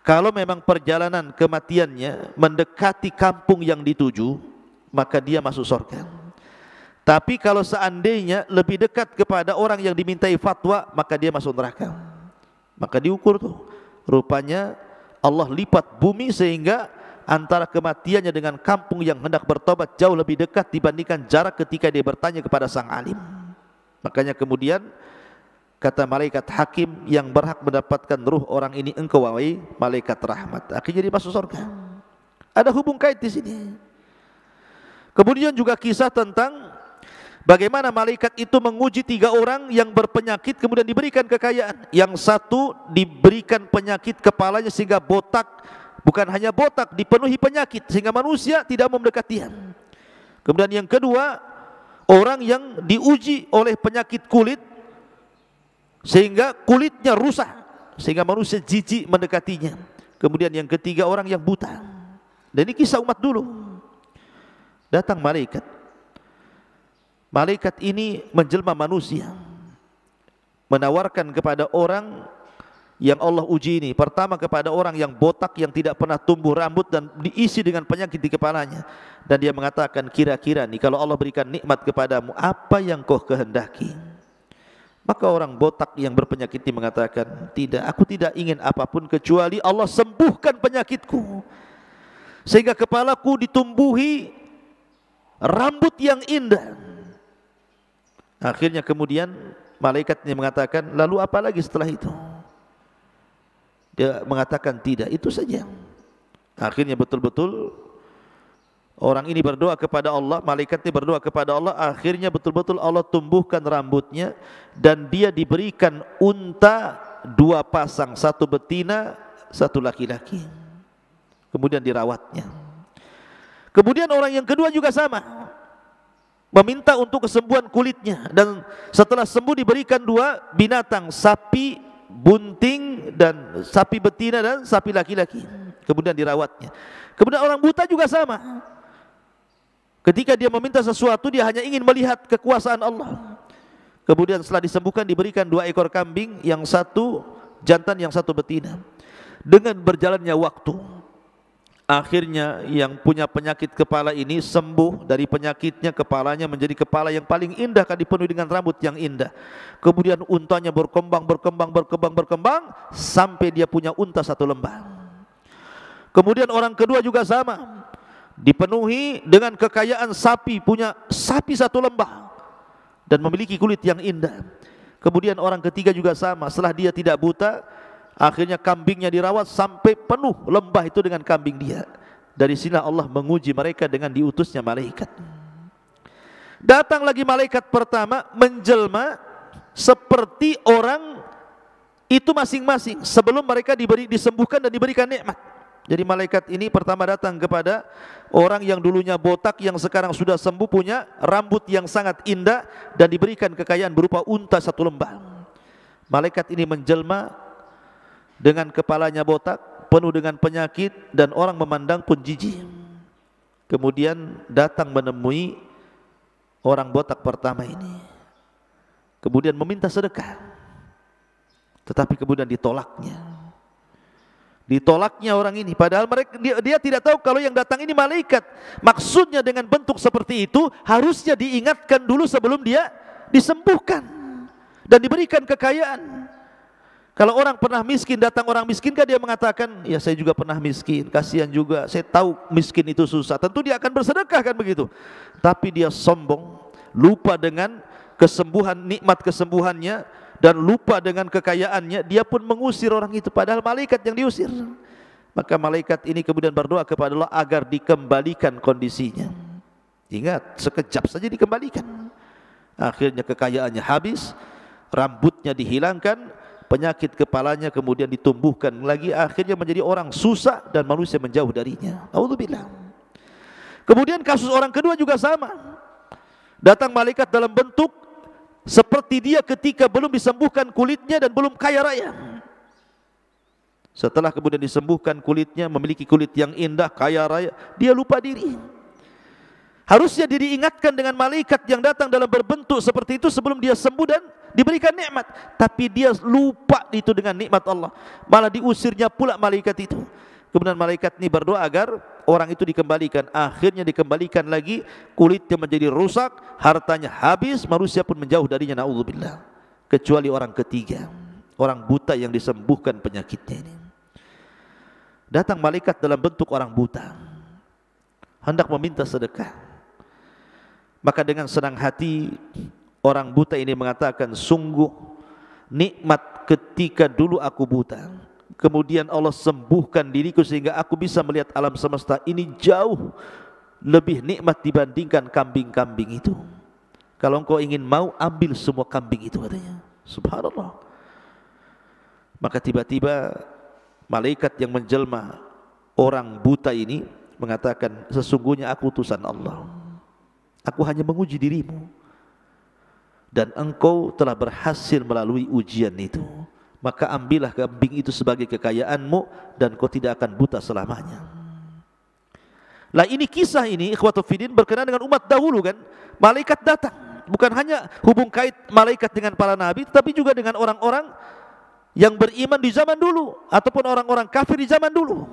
Kalau memang perjalanan kematiannya mendekati kampung yang dituju, maka dia masuk surga. Tapi kalau seandainya lebih dekat kepada orang yang dimintai fatwa, maka dia masuk neraka. Maka diukur tuh, rupanya Allah lipat bumi sehingga antara kematiannya dengan kampung yang hendak bertobat jauh lebih dekat dibandingkan jarak ketika dia bertanya kepada sang alim. Makanya kemudian kata malaikat hakim, yang berhak mendapatkan ruh orang ini engkau wahai malaikat rahmat. Akhirnya dia masuk surga. Ada hubung kait di sini. Kemudian juga kisah tentang bagaimana malaikat itu menguji 3 orang yang berpenyakit kemudian diberikan kekayaan. Yang satu diberikan penyakit kepalanya sehingga botak, bukan hanya botak, dipenuhi penyakit sehingga manusia tidak mau mendekatinya. Kemudian yang kedua, orang yang diuji oleh penyakit kulit sehingga kulitnya rusak sehingga manusia jijik mendekatinya. Kemudian yang ketiga, orang yang buta. Dan ini kisah umat dulu. Datang malaikat. Malaikat ini menjelma manusia, menawarkan kepada orang yang Allah uji ini, pertama kepada orang yang botak, yang tidak pernah tumbuh rambut dan diisi dengan penyakit di kepalanya. Dan dia mengatakan, kira-kira nih kalau Allah berikan nikmat kepadamu, apa yang kau kehendaki? Maka orang botak yang berpenyakit ini mengatakan, tidak, aku tidak ingin apapun kecuali Allah sembuhkan penyakitku. sehingga kepalaku ditumbuhi rambut yang indah. Akhirnya kemudian malaikatnya mengatakan, lalu apa lagi setelah itu? Dia mengatakan tidak, itu saja. Akhirnya betul-betul orang ini berdoa kepada Allah, malaikatnya berdoa kepada Allah, akhirnya betul-betul Allah tumbuhkan rambutnya dan dia diberikan unta 2 pasang, 1 betina, 1 laki-laki. Kemudian dirawatnya. Kemudian orang yang kedua juga sama, meminta untuk kesembuhan kulitnya, dan setelah sembuh diberikan 2 binatang, sapi bunting dan sapi betina dan sapi laki-laki. Kemudian dirawatnya. Kemudian orang buta juga sama. Ketika dia meminta sesuatu, dia hanya ingin melihat kekuasaan Allah. Kemudian setelah disembuhkan diberikan 2 ekor kambing, yang 1 jantan, yang 1 betina. Dengan berjalannya waktu, akhirnya yang punya penyakit kepala ini sembuh dari penyakitnya, kepalanya menjadi kepala yang paling indah, kan dipenuhi dengan rambut yang indah. Kemudian untanya berkembang sampai dia punya unta 1 lembah. Kemudian orang kedua juga sama, dipenuhi dengan kekayaan sapi, punya sapi 1 lembah dan memiliki kulit yang indah. Kemudian orang ketiga juga sama, setelah dia tidak buta, akhirnya kambingnya dirawat sampai penuh lembah itu dengan kambing dia. Dari sini Allah menguji mereka dengan diutusnya malaikat. Datang lagi malaikat pertama, menjelma seperti orang itu masing-masing sebelum mereka disembuhkan dan diberikan nikmat. Jadi malaikat ini pertama datang kepada orang yang dulunya botak, yang sekarang sudah sembuh, punya rambut yang sangat indah dan diberikan kekayaan berupa unta 1 lembah. Malaikat ini menjelma dengan kepalanya botak, penuh dengan penyakit, dan orang memandang pun jijik. Kemudian datang menemui orang botak pertama ini, kemudian meminta sedekah, tetapi kemudian ditolaknya. Ditolaknya orang ini, padahal dia tidak tahu kalau yang datang ini malaikat. Maksudnya dengan bentuk seperti itu harusnya diingatkan dulu sebelum dia disembuhkan dan diberikan kekayaan. Kalau orang pernah miskin, datang orang miskin, kan dia mengatakan, ya saya juga pernah miskin, kasihan juga, saya tahu miskin itu susah. Tentu dia akan bersedekah, kan begitu. Tapi dia sombong, lupa dengan kesembuhan, nikmat kesembuhannya, dan lupa dengan kekayaannya, dia pun mengusir orang itu, padahal malaikat yang diusir. Maka malaikat ini kemudian berdoa kepada Allah agar dikembalikan kondisinya. Ingat, sekejap saja dikembalikan. Akhirnya kekayaannya habis, rambutnya dihilangkan, penyakit kepalanya kemudian ditumbuhkan lagi, akhirnya menjadi orang susah dan manusia menjauh darinya. Auzubillah. Kemudian kasus orang kedua juga sama. Datang malaikat dalam bentuk seperti dia ketika belum disembuhkan kulitnya dan belum kaya raya. Setelah kemudian disembuhkan kulitnya, memiliki kulit yang indah, kaya raya, dia lupa diri. Harusnya diingatkan dengan malaikat yang datang dalam berbentuk seperti itu sebelum dia sembuh dan diberikan nikmat. Tapi dia lupa itu dengan nikmat Allah, malah diusirnya pula malaikat itu. Kemudian malaikat ini berdoa agar orang itu dikembalikan. Akhirnya dikembalikan lagi, kulitnya menjadi rusak, hartanya habis, manusia pun menjauh darinya, naudzubillah. Kecuali orang ketiga, orang buta yang disembuhkan penyakitnya ini. Datang malaikat dalam bentuk orang buta, hendak meminta sedekah. Maka dengan senang hati orang buta ini mengatakan, sungguh nikmat ketika dulu aku buta, kemudian Allah sembuhkan diriku sehingga aku bisa melihat alam semesta ini jauh lebih nikmat dibandingkan kambing-kambing itu. Kalau engkau ingin mau, ambil semua kambing itu, katanya. Subhanallah. Maka tiba-tiba malaikat yang menjelma orang buta ini mengatakan, sesungguhnya aku utusan Allah, aku hanya menguji dirimu, dan engkau telah berhasil melalui ujian itu. Maka ambillah kambing itu sebagai kekayaanmu, dan kau tidak akan buta selamanya. Lah ini kisah ini, ikhwatul fiddin, berkenaan dengan umat dahulu kan. Malaikat datang, bukan hanya hubung kait malaikat dengan para nabi, tetapi juga dengan orang-orang yang beriman di zaman dulu, ataupun orang-orang kafir di zaman dulu.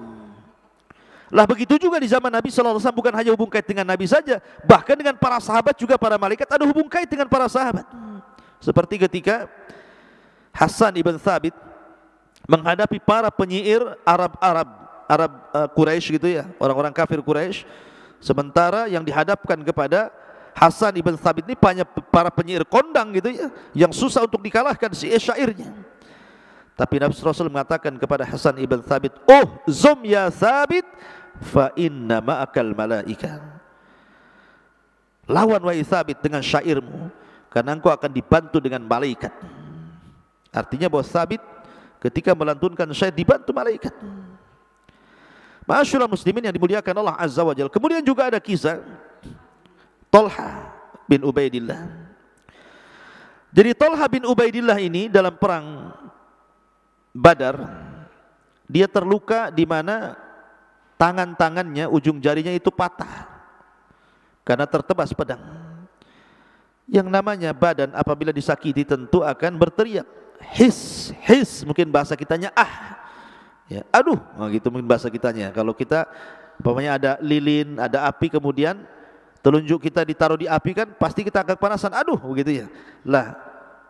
Lah begitu juga di zaman Nabi SAW, bukan hanya hubung kait dengan Nabi saja, bahkan dengan para sahabat juga para malaikat ada hubung kait dengan para sahabat. Seperti ketika Hasan ibn Thabit menghadapi para penyair Arab-Arab Arab Quraisy gitu ya, orang-orang kafir Quraisy. Sementara yang dihadapkan kepada Hasan ibn Thabit ini para penyair kondang gitu ya, yang susah untuk dikalahkan si syairnya. Tapi Nabi SAW mengatakan kepada Hasan ibn Thabit, "Oh zum ya Thabit, fa inna ma'akal malaika." Lawan wahai Thabit dengan syairmu, karena engkau akan dibantu dengan malaikat. Artinya bahwa Thabit ketika melantunkan syair dibantu malaikat. Ma'asyiral muslimin yang dimuliakan Allah Azza wa Jalla. Kemudian juga ada kisah Talha bin Ubaidillah. Jadi Talha bin Ubaidillah ini dalam perang Badar, dia terluka di mana tangan-tangannya, ujung jarinya itu patah karena tertebas pedang. Yang namanya badan apabila disakiti tentu akan berteriak. His, mungkin bahasa kitanya ya, aduh, gitu mungkin bahasa kitanya. Kalau kita umpamanya ada lilin, ada api, kemudian telunjuk kita ditaruh di api kan pasti kita akan kepanasan, aduh begitu ya. Lah,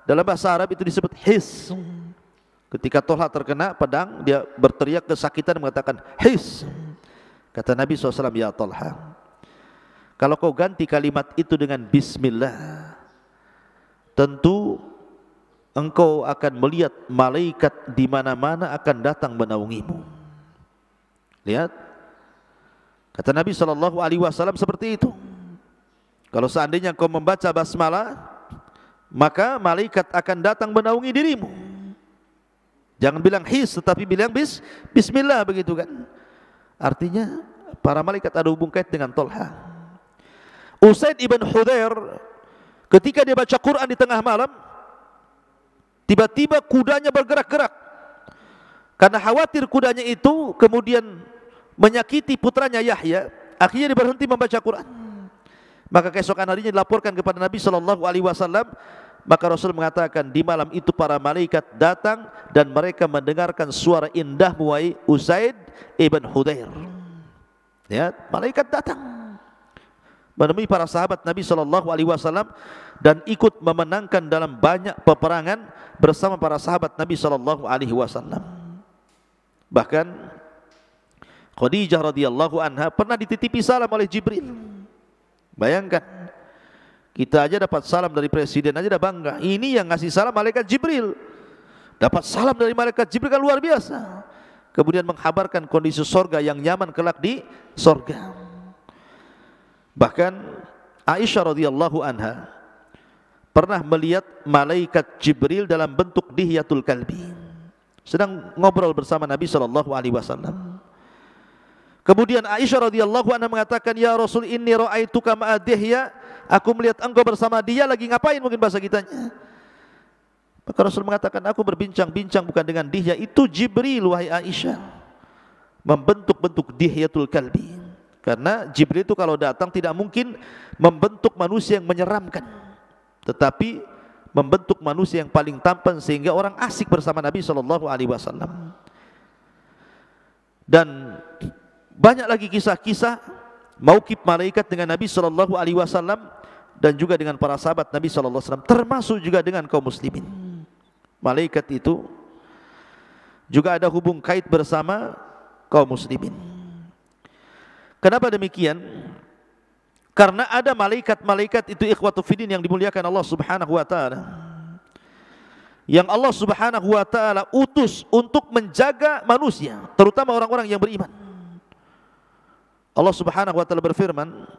dalam bahasa Arab itu disebut his. Ketika Talha terkena pedang, dia berteriak kesakitan mengatakan his. Kata Nabi SAW, ya Talha, kalau kau ganti kalimat itu dengan bismillah, tentu engkau akan melihat malaikat di mana-mana akan datang menaungimu. Lihat, kata Nabi SAW seperti itu. Kalau seandainya engkau membaca basmalah, maka malaikat akan datang menaungi dirimu. Jangan bilang his, tetapi bilang bismillah, begitu kan. Artinya para malaikat ada hubung kait dengan Talha. Usaid ibn Hudhair ketika dia baca Quran di tengah malam, tiba-tiba kudanya bergerak-gerak. Karena khawatir kudanya itu kemudian menyakiti putranya Yahya, akhirnya dia berhenti membaca Quran. Maka keesokan harinya dilaporkan kepada Nabi SAW. Maka Rasul mengatakan, di malam itu para malaikat datang dan mereka mendengarkan suara indah wahai Usaid ibn Hudhair. Ya, malaikat datang menemui para sahabat Nabi SAW dan ikut memenangkan dalam banyak peperangan bersama para sahabat Nabi SAW. Bahkan Khadijah radhiyallahu anha pernah dititipi salam oleh Jibril. Bayangkan, kita aja dapat salam dari presiden aja udah bangga. Ini yang ngasih salam malaikat Jibril. Dapat salam dari malaikat Jibril kan luar biasa. Kemudian menghabarkan kondisi sorga yang nyaman kelak di sorga. Bahkan Aisyah radhiyallahu anha pernah melihat malaikat Jibril dalam bentuk dihyatul kalbi, sedang ngobrol bersama Nabi SAW. Kemudian Aisyah radhiyallahu anha mengatakan, ya Rasul, inni ra'aituka ma'a Dihya, aku melihat engkau bersama dia, lagi ngapain mungkin bahasa kitanya. Maka Rasul mengatakan, aku berbincang-bincang bukan dengan Dihya, itu Jibril wahai Aisyah, membentuk-bentuk dihyatul kalbi. Karena Jibril itu kalau datang tidak mungkin membentuk manusia yang menyeramkan, tetapi membentuk manusia yang paling tampan sehingga orang asik bersama Nabi SAW. Dan banyak lagi kisah-kisah mauqif malaikat dengan Nabi SAW dan juga dengan para sahabat Nabi SAW, termasuk juga dengan kaum muslimin. Malaikat itu juga ada hubung kait bersama kaum muslimin. Kenapa demikian? Karena ada malaikat-malaikat itu ikhwatu fiddin yang dimuliakan Allah Subhanahu wa taala, yang Allah Subhanahu wa taala utus untuk menjaga manusia, terutama orang-orang yang beriman. Allah Subhanahu wa taala berfirman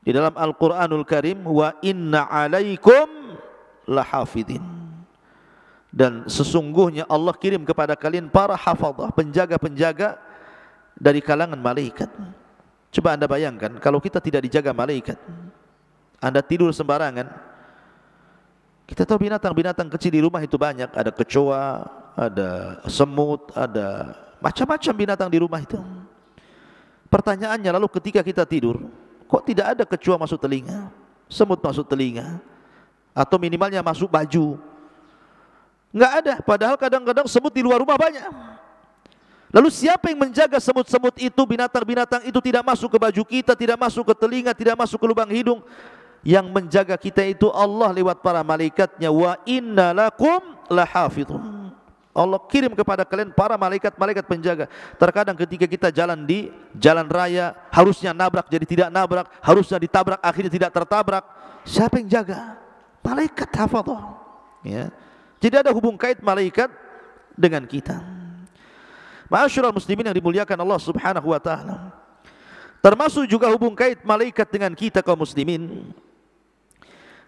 di dalam Al-Qur'anul Karim, wa inna 'alaikum lahafidin, dan sesungguhnya Allah kirim kepada kalian para hafadhah, penjaga-penjaga dari kalangan malaikat. Coba Anda bayangkan kalau kita tidak dijaga malaikat, Anda tidur sembarangan. Kita tahu binatang-binatang kecil di rumah itu banyak, ada kecoa, ada semut, ada macam-macam binatang di rumah itu. Pertanyaannya, lalu ketika kita tidur, kok tidak ada kecoa masuk telinga, semut masuk telinga, atau minimalnya masuk baju? Enggak ada, padahal kadang-kadang semut di luar rumah banyak. Lalu siapa yang menjaga semut-semut itu, binatang-binatang itu tidak masuk ke baju kita, tidak masuk ke telinga, tidak masuk ke lubang hidung? Yang menjaga kita itu Allah lewat para malaikatnya. Wa inna lakum lahafidhun. Allah kirim kepada kalian para malaikat-malaikat penjaga. Terkadang ketika kita jalan di jalan raya, harusnya nabrak jadi tidak nabrak, harusnya ditabrak akhirnya tidak tertabrak. Siapa yang jaga? Malaikat hafadhah. Ya. Jadi ada hubung kait malaikat dengan kita. Ma'asyiral muslimin yang dimuliakan Allah Subhanahu wa taala. Termasuk juga hubung kait malaikat dengan kita kaum muslimin,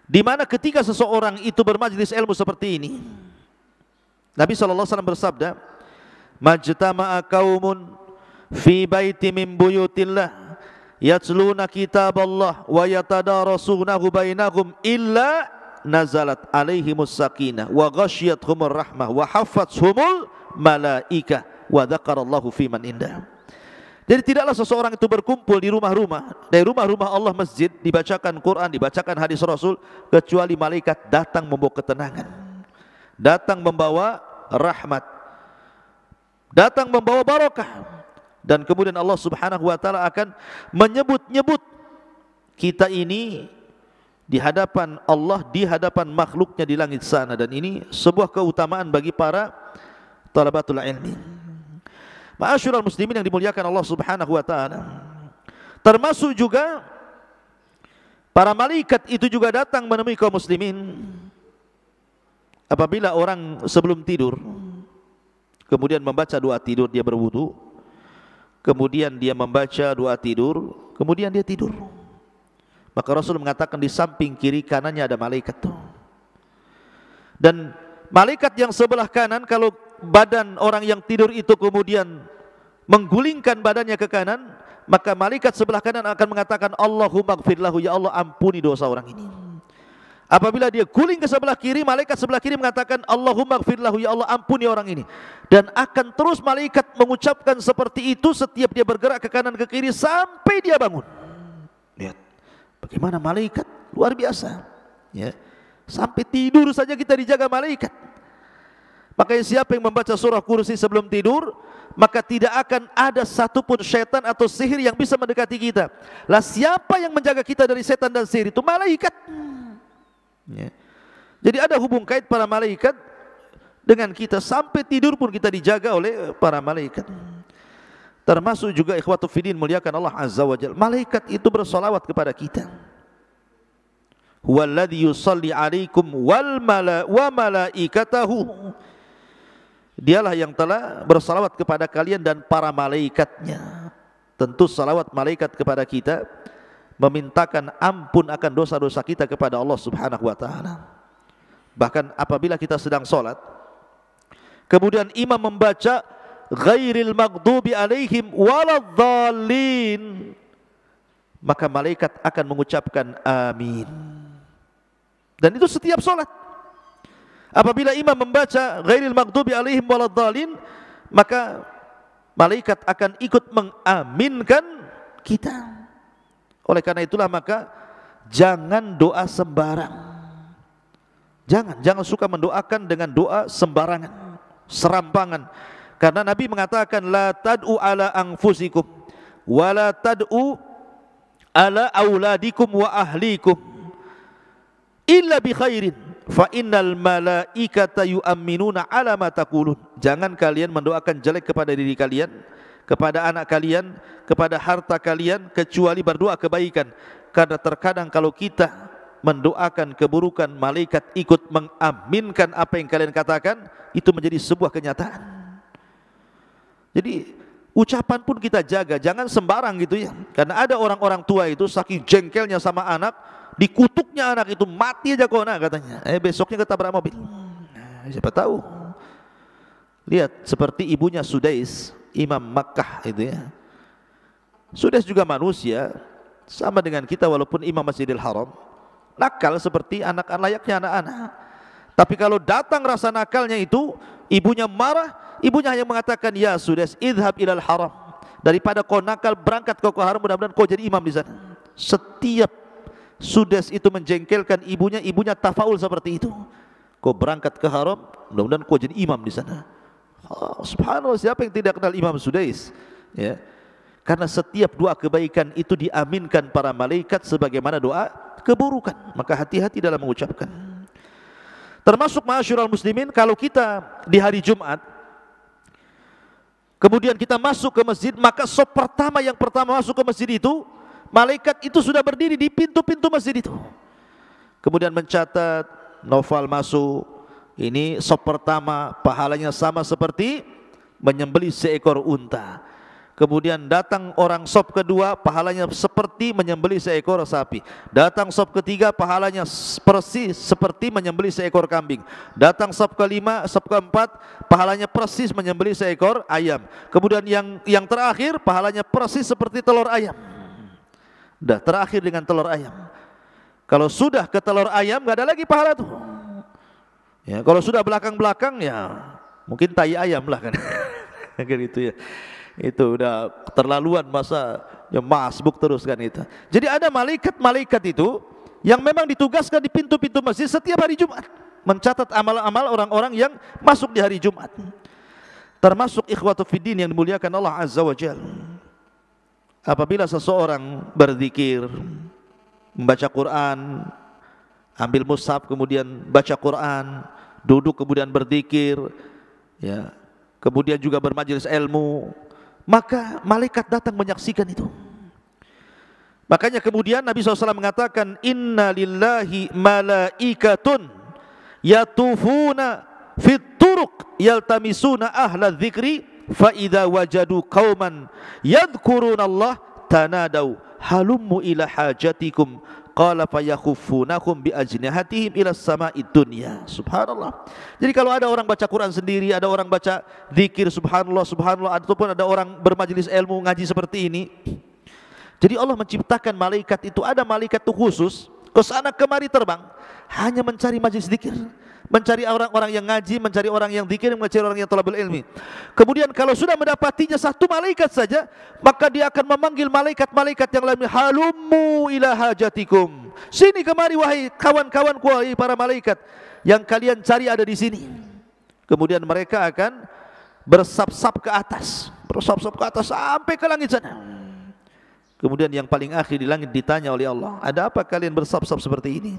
di mana ketika seseorang itu bermajlis ilmu seperti ini, Nabi SAW bersabda, "Majtama'a qaumun fi baiti min buyutillah yatluna kitaballah wa yatadarasunahu bainahum illa nazalat alaihimus sakinah wa ghasyiyatuhumur rahmah wa haffathumul malaikah wa dzakarallahu fiman indah." Jadi tidaklah seseorang itu berkumpul di rumah-rumah, dari rumah-rumah Allah, masjid, dibacakan Quran, dibacakan hadis Rasul, kecuali malaikat datang membawa ketenangan, datang membawa rahmat, datang membawa barakah. Dan kemudian Allah Subhanahu wa taala akan menyebut-nyebut kita ini di hadapan Allah, di hadapan makhluknya di langit sana. Dan ini sebuah keutamaan bagi para talabatul ilmi. Ma'asyiral muslimin yang dimuliakan Allah Subhanahu wa taala. Termasuk juga para malaikat itu juga datang menemui kaum muslimin apabila orang sebelum tidur kemudian membaca doa tidur, dia berwudu, kemudian dia membaca doa tidur, kemudian dia tidur. Maka Rasul mengatakan di samping kiri kanannya ada malaikat tuh. Dan malaikat yang sebelah kanan, kalau badan orang yang tidur itu kemudian menggulingkan badannya ke kanan, maka malaikat sebelah kanan akan mengatakan, Allahumma gfirlahu, ya Allah ampuni dosa orang ini. Apabila dia guling ke sebelah kiri, malaikat sebelah kiri mengatakan, Allahumma gfirlahu, ya Allah ampuni orang ini. Dan akan terus malaikat mengucapkan seperti itu setiap dia bergerak ke kanan ke kiri sampai dia bangun. Lihat bagaimana malaikat luar biasa, ya. Sampai tidur saja kita dijaga malaikat. Makanya siapa yang membaca surah Kursi sebelum tidur, maka tidak akan ada satupun syaitan atau sihir yang bisa mendekati kita. Lah siapa yang menjaga kita dari setan dan sihir? Itu malaikat. Ya. Jadi ada hubung kait para malaikat dengan kita, sampai tidur pun kita dijaga oleh para malaikat. Termasuk juga ikhwatu fiddin muliakan Allah Azza wa Jalla, malaikat itu bersolawat kepada kita. Huwallazi yusalli alaikum wa malaikatahu. Dialah yang telah bersalawat kepada kalian dan para malaikatnya. Tentu salawat malaikat kepada kita memintakan ampun akan dosa-dosa kita kepada Allah Subhanahu wa taala. Bahkan apabila kita sedang salat, kemudian imam membaca ghairil maghdubi alaihim waladhdallin, maka malaikat akan mengucapkan amin. Dan itu setiap salat. Apabila imam membaca ghairil maghdubi alaihim waladhdallin, maka malaikat akan ikut mengaminkan kita. Oleh karena itulah maka jangan doa sembarang. Jangan suka mendoakan dengan doa sembarangan, serampangan. Karena Nabi mengatakan la tad'u ala anfusikum wa la tad'u ala auladikum wa ahlikum illa bi khairin fa innal malaikata yu'minuna ala ma taqulun. Jangan kalian mendoakan jelek kepada diri kalian, kepada anak kalian, kepada harta kalian, kecuali berdoa kebaikan. Karena terkadang kalau kita mendoakan keburukan, malaikat ikut mengaminkan apa yang kalian katakan, itu menjadi sebuah kenyataan. Jadi ucapan pun kita jaga, jangan sembarang gitu ya. Karena ada orang-orang tua itu saking jengkelnya sama anak, dikutuknya anak itu, mati aja kau nak katanya. Besoknya ketabrak mobil. Siapa tahu. Lihat seperti ibunya Sudais, Imam Makkah itu ya. Sudais juga manusia, sama dengan kita walaupun Imam Masjidil Haram. Nakal seperti layaknya anak-anak. Tapi kalau datang rasa nakalnya itu, ibunya marah, ibunya hanya mengatakan, ya Sudais, idhab ilal haram. Daripada kau nakal, berangkat kau ke haram, mudah-mudahan kau jadi imam di sana. Setiap Sudais itu menjengkelkan ibunya, ibunya tafaul seperti itu. Kau berangkat ke haram, mudah-mudahan kau jadi imam di sana. Oh, subhanallah, siapa yang tidak kenal Imam Sudais? Ya. Karena setiap doa kebaikan itu diaminkan para malaikat sebagaimana doa keburukan. Maka hati-hati dalam mengucapkan. Termasuk ma'asyiral muslimin, kalau kita di hari Jumat kemudian kita masuk ke masjid, maka sop pertama yang pertama masuk ke masjid itu, malaikat itu sudah berdiri di pintu-pintu masjid itu. Kemudian mencatat, Noval masuk, ini sop pertama, pahalanya sama seperti menyembelih seekor unta. Kemudian datang orang sop kedua, pahalanya seperti menyembelih seekor sapi. Datang sop ketiga, pahalanya persis seperti menyembelih seekor kambing. Datang sop kelima, sop keempat, pahalanya persis menyembelih seekor ayam. Kemudian yang terakhir, pahalanya persis seperti telur ayam. Dah terakhir dengan telur ayam. Kalau sudah ke telur ayam, nggak ada lagi pahala tuh. Ya, kalau sudah belakang-belakang, ya mungkin tai ayam lah kan. Kayak gitu ya. Itu udah keterlaluan, masa ya masbuk terus kan itu. Jadi ada malaikat-malaikat itu yang memang ditugaskan di pintu-pintu masjid setiap hari Jumat, mencatat amal-amal orang-orang yang masuk di hari Jumat. Termasuk ikhwatu fiddin yang dimuliakan Allah Azza wa Jalla. Apabila seseorang berzikir, membaca Quran, ambil mushaf kemudian baca Quran, duduk kemudian berzikir, ya, kemudian juga bermajelis ilmu, maka malaikat datang menyaksikan itu. Makanya kemudian Nabi SAW mengatakan, Inna lillahi malaikatun yatufuna fit turuq yaltamisuna ahla dzikri fa idza wajadu qauman yadhkuruna Allah tanadau halummu ila hajatikum qala fayakhuffunahum bi ajnihatihim ila sama'id dunya. Subhanallah. Jadi kalau ada orang baca Quran sendiri, ada orang baca zikir subhanallah subhanallah, ataupun ada orang bermajelis ilmu ngaji seperti ini, jadi Allah menciptakan malaikat itu, ada malaikat itu khusus ke sana kemari terbang hanya mencari majelis zikir, mencari orang-orang yang ngaji, mencari orang yang zikir, mencari orang yang talabul ilmi. Kemudian kalau sudah mendapatinya satu malaikat saja, maka dia akan memanggil malaikat-malaikat yang lain, halummu ila hajatikum, sini kemari wahai kawan-kawanku, wahai para malaikat, yang kalian cari ada di sini. Kemudian mereka akan bersap-sap ke atas, bersap-sap ke atas sampai ke langit sana. Kemudian yang paling akhir di langit ditanya oleh Allah, ada apa kalian bersap-sap seperti ini?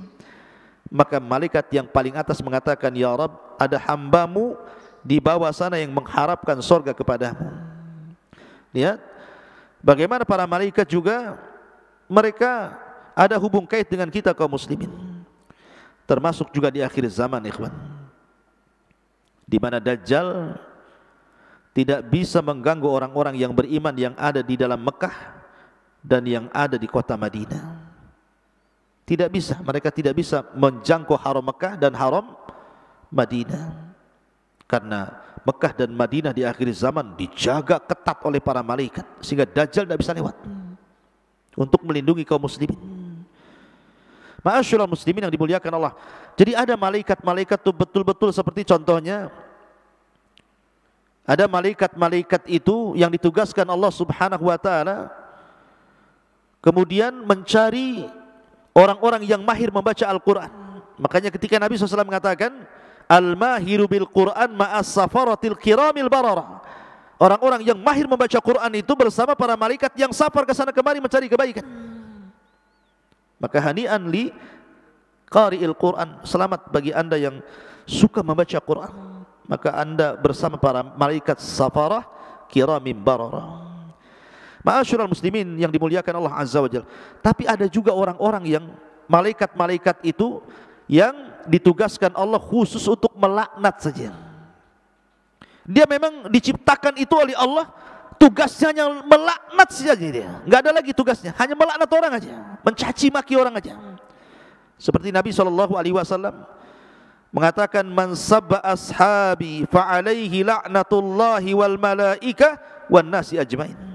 Maka malaikat yang paling atas mengatakan, Ya Rabb, ada hambamu di bawah sana yang mengharapkan surga kepadamu. Lihat bagaimana para malaikat juga, mereka ada hubung kait dengan kita kaum muslimin. Termasuk juga di akhir zaman, ikhwan, di mana Dajjal tidak bisa mengganggu orang-orang yang beriman yang ada di dalam Mekah dan yang ada di kota Madinah. Tidak bisa, mereka tidak bisa menjangkau haram Mekah dan haram Madinah, karena Mekah dan Madinah di akhir zaman dijaga ketat oleh para malaikat, sehingga Dajjal tidak bisa lewat untuk melindungi kaum muslimin. Ma'asyiral muslimin yang dimuliakan Allah. Jadi ada malaikat-malaikat itu betul-betul seperti contohnya, ada malaikat-malaikat itu yang ditugaskan Allah Subhanahu wa taala kemudian mencari orang-orang yang mahir membaca Al-Quran. Makanya ketika Nabi SAW mengatakan, Al-mahiru bil Quran ma'as safaratil kiramil barara, orang-orang yang mahir membaca Quran itu bersama para malaikat yang safar ke sana kemari mencari kebaikan. Maka hani'an li qari'il Quran, selamat bagi anda yang suka membaca Quran, maka anda bersama para malaikat safarah kiramim barara. Ma'asyiral muslimin yang dimuliakan Allah Azza wa Jalla. Tapi ada juga orang-orang yang malaikat-malaikat itu yang ditugaskan Allah khusus untuk melaknat saja. Dia memang diciptakan itu oleh Allah, tugasnya hanya melaknat saja dia. Enggak ada lagi tugasnya, hanya melaknat orang aja, mencaci maki orang aja. Seperti Nabi SAW mengatakan, Man sabba ashabi fa alaihi la'natullahi wal malaika wan nasi ajmain.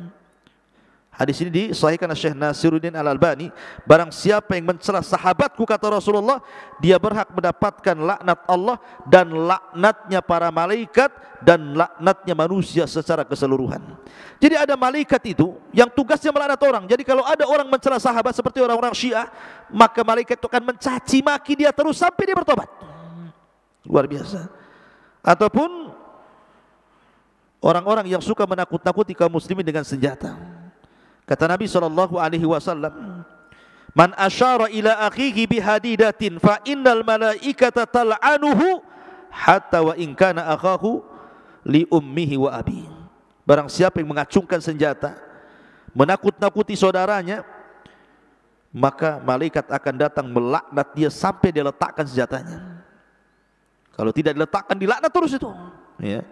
Hadis ini disahihkan oleh Syekh Nasiruddin Al-Albani. Barang siapa yang mencela sahabatku, kata Rasulullah, dia berhak mendapatkan laknat Allah dan laknatnya para malaikat dan laknatnya manusia secara keseluruhan. Jadi ada malaikat itu yang tugasnya melaknat orang. Jadi kalau ada orang mencela sahabat seperti orang-orang Syiah, maka malaikat itu akan mencaci maki dia terus sampai dia bertobat. Luar biasa. Ataupun orang-orang yang suka menakut-nakuti kaum muslimin dengan senjata. Kata Nabi SAW, Man asyara ila akhihi bihadidatin fa innal malaikata tal'anuhu hatta wa in kana akhahu li ummihi wa abi. Barang siapa yang mengacungkan senjata, menakut-nakuti saudaranya, maka malaikat akan datang melaknat dia sampai dia letakkan senjatanya. Kalau tidak diletakkan, dilaknat terus itu, ya.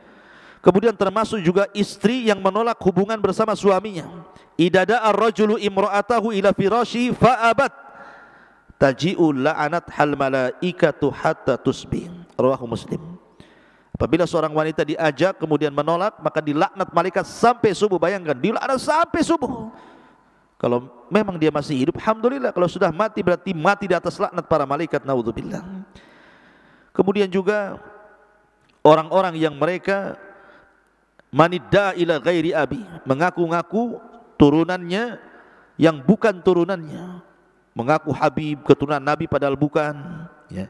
Kemudian termasuk juga istri yang menolak hubungan bersama suaminya. Idada ar-rajulu imra'atahu ila firashihi fa'abat taji'u la'anat hal malaikatu hatta tusbih. Rawahu Muslim. Apabila seorang wanita diajak kemudian menolak, maka dilaknat malaikat sampai subuh. Bayangkan, dilaknat sampai subuh. Kalau memang dia masih hidup, alhamdulillah. Kalau sudah mati, berarti mati di atas laknat para malaikat, naudzubillah. Kemudian juga orang-orang yang mereka manidda ila ghairi abi, mengaku-ngaku turunannya yang bukan turunannya, mengaku Habib, keturunan Nabi padahal bukan, ya.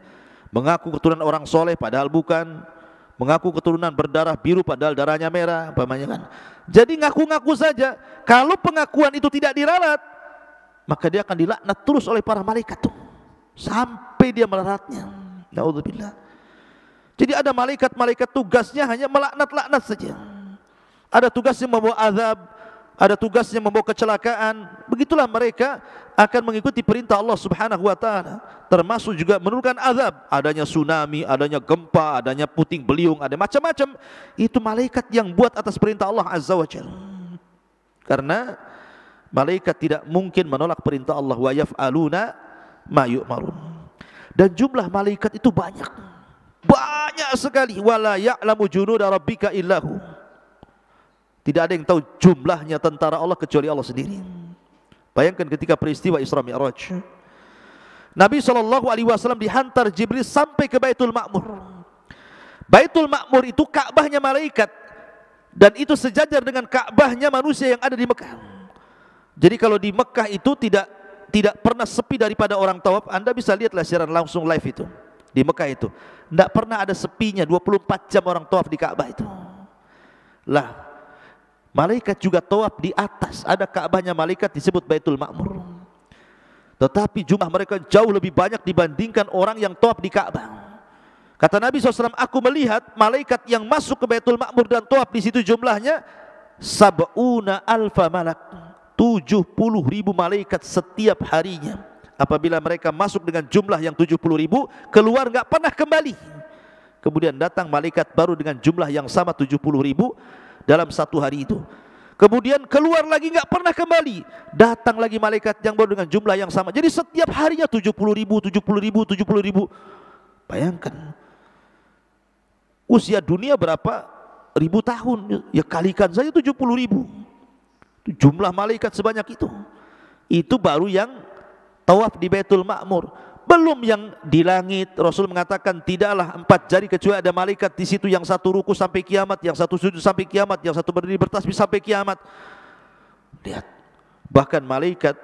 Mengaku keturunan orang soleh padahal bukan, mengaku keturunan berdarah biru padahal darahnya merah, umpamanya kan. Jadi ngaku-ngaku saja. Kalau pengakuan itu tidak diralat, maka dia akan dilaknat terus oleh para malaikat tuh, sampai dia melaratnya. Naudzubillah. Jadi ada malaikat-malaikat tugasnya hanya melaknat-laknat saja. Ada tugasnya membawa azab, ada tugasnya membawa kecelakaan. Begitulah mereka akan mengikuti perintah Allah Subhanahu wa taala. Termasuk juga menurunkan azab, adanya tsunami, adanya gempa, adanya puting beliung, ada macam-macam. Itu malaikat yang buat atas perintah Allah Azza wa Jalla. Karena malaikat tidak mungkin menolak perintah Allah, wa yaf'aluna ma yu'marun. Dan jumlah malaikat itu banyak. Banyak sekali. Wala ya'lamu junuda rabbika illahu. Tidak ada yang tahu jumlahnya tentara Allah kecuali Allah sendiri. Bayangkan ketika peristiwa Isra Mi'raj, Nabi SAW dihantar Jibril sampai ke Baitul Ma'mur. Baitul Ma'mur itu Ka'bahnya malaikat, dan itu sejajar dengan Ka'bahnya manusia yang ada di Mekah. Jadi kalau di Mekah itu tidak pernah sepi daripada orang tawaf. Anda bisa lihatlah siaran langsung live itu di Mekah itu, tidak pernah ada sepinya, 24 jam orang tawaf di Ka'bah itu. Lah, malaikat juga tawaf di atas, ada Ka'bahnya malaikat disebut Baitul Ma'mur. Tetapi jumlah mereka jauh lebih banyak dibandingkan orang yang tawaf di Ka'bah. Kata Nabi SAW, aku melihat malaikat yang masuk ke Baitul Ma'mur dan tawaf di situ jumlahnya sab'una alfa malak, 70.000 malaikat setiap harinya. Apabila mereka masuk dengan jumlah yang 70.000, keluar enggak pernah kembali. Kemudian datang malaikat baru dengan jumlah yang sama 70.000 dalam satu hari itu. Kemudian keluar lagi enggak pernah kembali. Datang lagi malaikat yang baru dengan jumlah yang sama. Jadi setiap harinya 70.000, 70.000, 70.000. Bayangkan, usia dunia berapa ribu tahun, ya kalikan saja 70.000. Jumlah malaikat sebanyak itu. Itu baru yang tawaf di Baitul Ma'mur. Belum yang di langit. Rasul mengatakan tidaklah 4 jari kecuali ada malaikat di situ, yang satu ruku sampai kiamat, yang satu sujud sampai kiamat, yang satu berdiri bertasbih sampai kiamat. Lihat, bahkan malaikat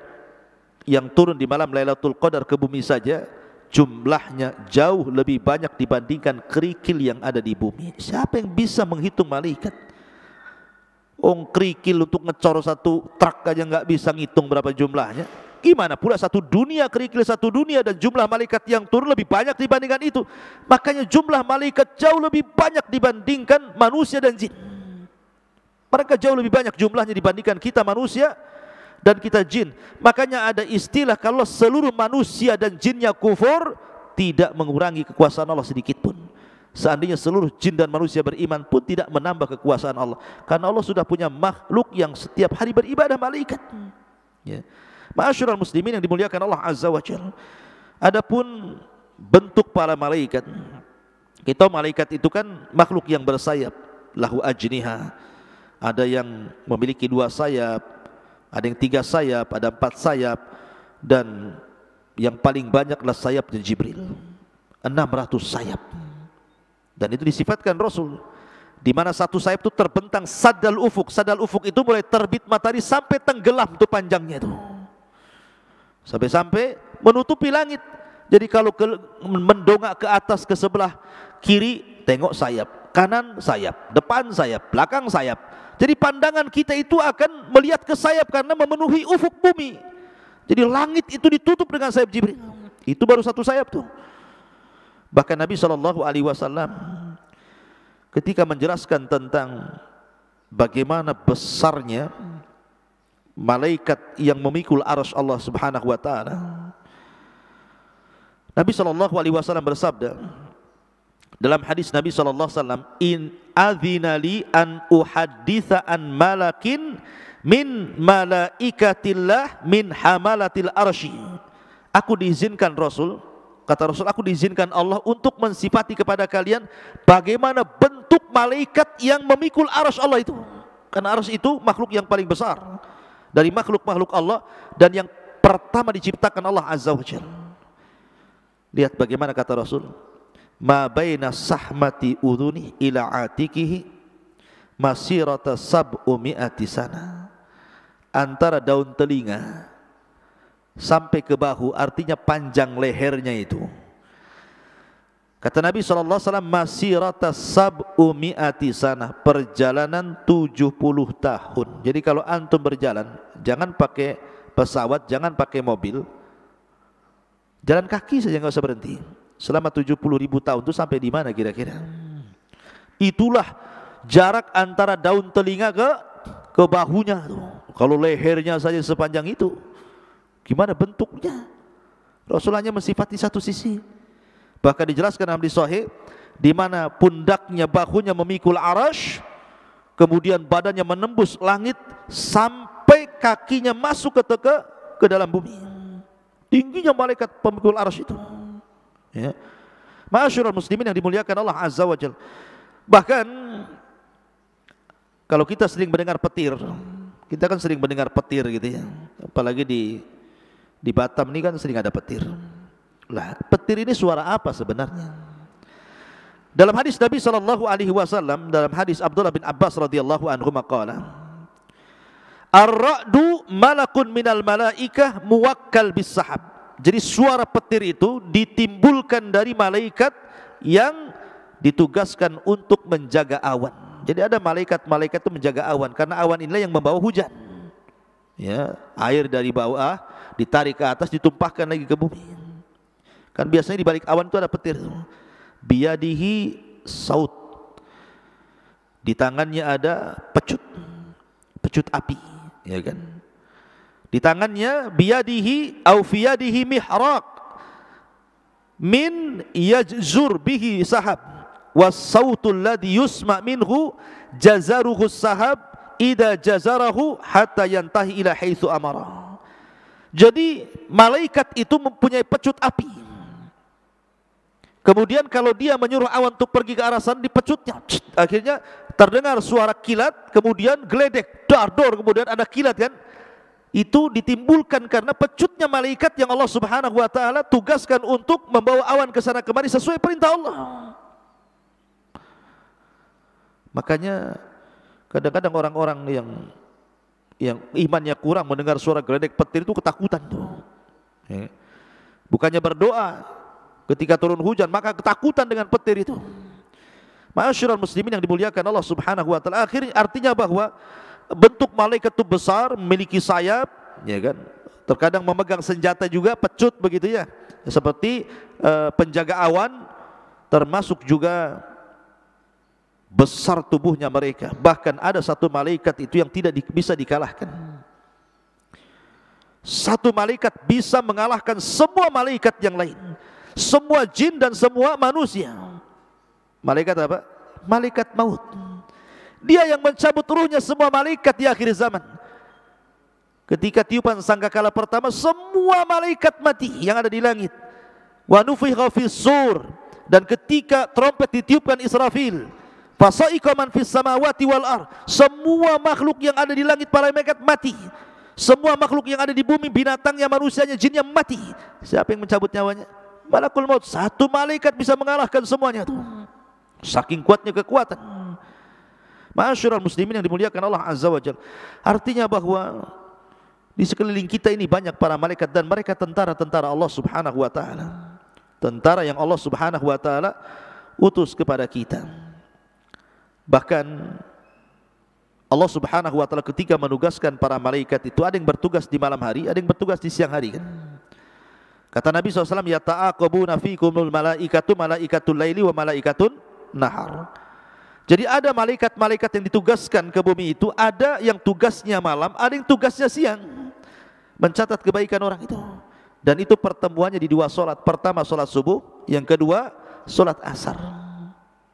yang turun di malam Lailatul Qadar ke bumi saja jumlahnya jauh lebih banyak dibandingkan kerikil yang ada di bumi. Siapa yang bisa menghitung malaikat? Kerikil untuk ngecor satu truk aja nggak bisa ngitung berapa jumlahnya. Gimana pula satu dunia, kerikil satu dunia, dan jumlah malaikat yang turun lebih banyak dibandingkan itu. Makanya jumlah malaikat jauh lebih banyak dibandingkan manusia dan jin. Mereka jauh lebih banyak jumlahnya dibandingkan kita manusia dan kita jin. Makanya ada istilah, kalau seluruh manusia dan jinnya kufur, tidak mengurangi kekuasaan Allah sedikit pun. Seandainya seluruh jin dan manusia beriman pun tidak menambah kekuasaan Allah. Karena Allah sudah punya makhluk yang setiap hari beribadah, malaikat. Ya. Ma'asyiral muslimin yang dimuliakan Allah Azza wa Jalla. Adapun bentuk para malaikat, kita malaikat itu kan makhluk yang bersayap, lahu ajniha. Ada yang memiliki 2 sayap, ada yang 3 sayap, ada 4 sayap, dan yang paling banyak adalah sayapnya Jibril, 600 sayap. Dan itu disifatkan Rasul, di mana satu sayap itu terbentang sadal ufuk. Sadal ufuk itu mulai terbit matahari sampai tenggelam itu panjangnya itu, sampai menutupi langit. Jadi kalau mendongak ke atas ke sebelah kiri, tengok sayap, kanan sayap, depan sayap, belakang sayap. Jadi pandangan kita itu akan melihat ke sayap karena memenuhi ufuk bumi. Jadi langit itu ditutup dengan sayap Jibril. Itu baru satu sayap tuh. Bahkan Nabi SAW ketika menjelaskan tentang bagaimana besarnya malaikat yang memikul arsy Allah Subhanahu wa taala, Nabi SAW bersabda dalam hadis Nabi SAW, in adzinali an uhadditsa an malakin min malaikatillah min hamalatil arsy. Aku diizinkan Rasul, kata Rasul, aku diizinkan Allah untuk mensifati kepada kalian bagaimana bentuk malaikat yang memikul arsy Allah itu. Karena arsy itu makhluk yang paling besar dari makhluk-makhluk Allah dan yang pertama diciptakan Allah Azza wa Jalla. Lihat bagaimana kata Rasul, ma baina sahmati udhuni ila atikihi masirata sab'umi'ati sana. Antara daun telinga sampai ke bahu, artinya panjang lehernya itu. Kata Nabi SAW, masirata sab'umi'ati sana, perjalanan 70 tahun. Jadi kalau antum berjalan, jangan pakai pesawat, jangan pakai mobil, jalan kaki saja, nggak usah berhenti. Selama 70.000 tahun itu sampai di mana kira-kira? Itulah jarak antara daun telinga ke bahunya tuh. Kalau lehernya saja sepanjang itu, gimana bentuknya? Rasul hanya mensifati satu sisi. Bahkan dijelaskan dalam hadis sahih, di mana pundaknya, bahunya memikul arsy, kemudian badannya menembus langit sampai kakinya masuk ke dalam bumi. Tingginya malaikat pemikul arsy itu. Ya. Ma'asyiral muslimin yang dimuliakan Allah Azza wa Jalla. Bahkan kalau kita sering mendengar petir, kita kan sering mendengar petir gitu ya. Apalagi di Batam ini kan sering ada petir. Lah, petir ini suara apa sebenarnya? Dalam hadis Nabi SAW, dalam hadis Abdullah bin Abbas radhiyallahu anhu maqala, ar-ra'du malakun minal malaikah muwakkal bis sahab. Jadi suara petir itu ditimbulkan dari malaikat yang ditugaskan untuk menjaga awan. Jadi ada malaikat-malaikat itu menjaga awan, karena awan inilah yang membawa hujan. Ya, air dari bawah ditarik ke atas, ditumpahkan lagi ke bumi. Kan biasanya di balik awan itu ada petir. Biyadihi saut. Di tangannya ada pecut api, ya kan? Di tangannya biyadihi au fiyadihi mihraq min yajzur bihi sahab. Was-sautul ladzi yusma' minhu jazaruhu sahab idza jazarahu hatta yantahi ila haitsu amara. Jadi malaikat itu mempunyai pecut api. Kemudian kalau dia menyuruh awan untuk pergi ke arah sana, dipecutnya. Akhirnya terdengar suara kilat, kemudian geledek, dar-dor, kemudian ada kilat kan. Itu ditimbulkan karena pecutnya malaikat yang Allah Subhanahu wa taala tugaskan untuk membawa awan ke sana kemari sesuai perintah Allah. Makanya kadang-kadang orang-orang yang imannya kurang mendengar suara geledek petir itu ketakutan tuh. Bukannya berdoa ketika turun hujan, maka ketakutan dengan petir itu. Ma'asyiral muslimin yang dimuliakan Allah Subhanahu wa taala, akhirnya artinya bahwa bentuk malaikat itu besar, memiliki sayap, ya kan? Terkadang memegang senjata juga, pecut begitu ya. Seperti penjaga awan, termasuk juga besar tubuhnya mereka. Bahkan ada satu malaikat itu yang tidak bisa dikalahkan. Satu malaikat bisa mengalahkan semua malaikat yang lain, semua jin dan semua manusia. Malaikat apa? Malaikat maut. Dia yang mencabut ruhnya semua malaikat di akhir zaman. Ketika tiupan sangkakala pertama, semua malaikat mati yang ada di langit. Wa nufikha fis sur, dan ketika trompet ditiupkan Israfil, fasa'iqa man fis samawati wal ard, semua makhluk yang ada di langit para malaikat mati. Semua makhluk yang ada di bumi, binatangnya, manusianya, jinnya mati. Siapa yang mencabut nyawanya? Malakul maut. Satu malaikat bisa mengalahkan semuanya tuh. Saking kuatnya kekuatan. Ma'asyiral muslimin yang dimuliakan Allah Azza wa Jalla. Artinya bahwa di sekeliling kita ini banyak para malaikat, dan mereka tentara-tentara Allah Subhanahu wa taala. Tentara yang Allah Subhanahu wa taala utus kepada kita. Bahkan Allah Subhanahu wa taala ketika menugaskan para malaikat itu, ada yang bertugas di malam hari, ada yang bertugas di siang hari kan. Kata Nabi SAW, ya ta'aqabuna fikumul malaikatu malaikatul laili wa malaikatun nahar. Jadi ada malaikat-malaikat yang ditugaskan ke bumi itu, ada yang tugasnya malam, ada yang tugasnya siang, mencatat kebaikan orang itu. Dan itu pertemuannya di dua solat. Pertama solat subuh, yang kedua solat asar.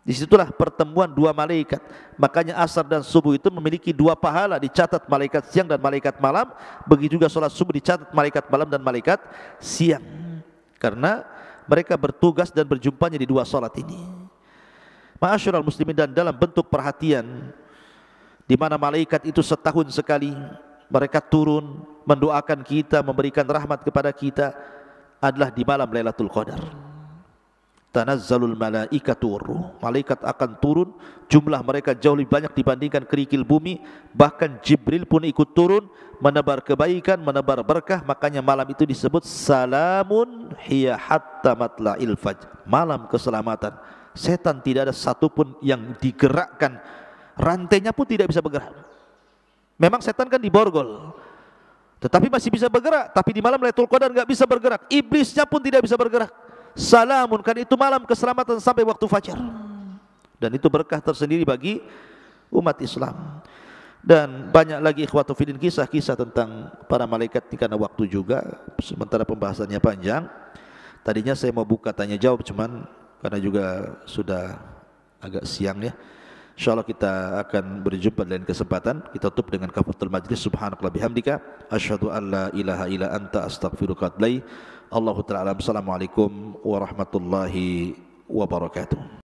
Disitulah pertemuan dua malaikat. Makanya asar dan subuh itu memiliki dua pahala, dicatat malaikat siang dan malaikat malam. Begitu juga solat subuh dicatat malaikat malam dan malaikat siang, karena mereka bertugas dan berjumpanya di dua solat ini. Ma'asyiral muslimin, dan dalam bentuk perhatian, di mana malaikat itu setahun sekali mereka turun mendoakan kita, memberikan rahmat kepada kita, adalah di malam Lailatul Qadar. Tanazzalul malaikatu warruh, malaikat akan turun, jumlah mereka jauh lebih banyak dibandingkan kerikil bumi. Bahkan Jibril pun ikut turun menebar kebaikan, menebar berkah. Makanya malam itu disebut salamun hiya hatta matla'il fajr, malam keselamatan. Setan tidak ada satupun yang digerakkan, rantainya pun tidak bisa bergerak. Memang setan kan diborgol, tetapi masih bisa bergerak. Tapi di malam Lailatul Qadar enggak bisa bergerak. Iblisnya pun tidak bisa bergerak. Salamun, kan itu malam keselamatan sampai waktu fajar. Dan itu berkah tersendiri bagi umat Islam. Dan banyak lagi ikhwatu fillah kisah-kisah tentang para malaikat ini, karena waktu juga sementara pembahasannya panjang. Tadinya saya mau buka tanya jawab, cuman karena juga sudah agak siang ya, insyaallah kita akan berjumpa di lain kesempatan. Kita tutup dengan kafaratul majlis. Subhanakallah bihamdika asyhadu an la ilaha illa anta astaghfiruka wa atubu ilaik. Allahu ta'ala. Assalamualaikum warahmatullahi wabarakatuh.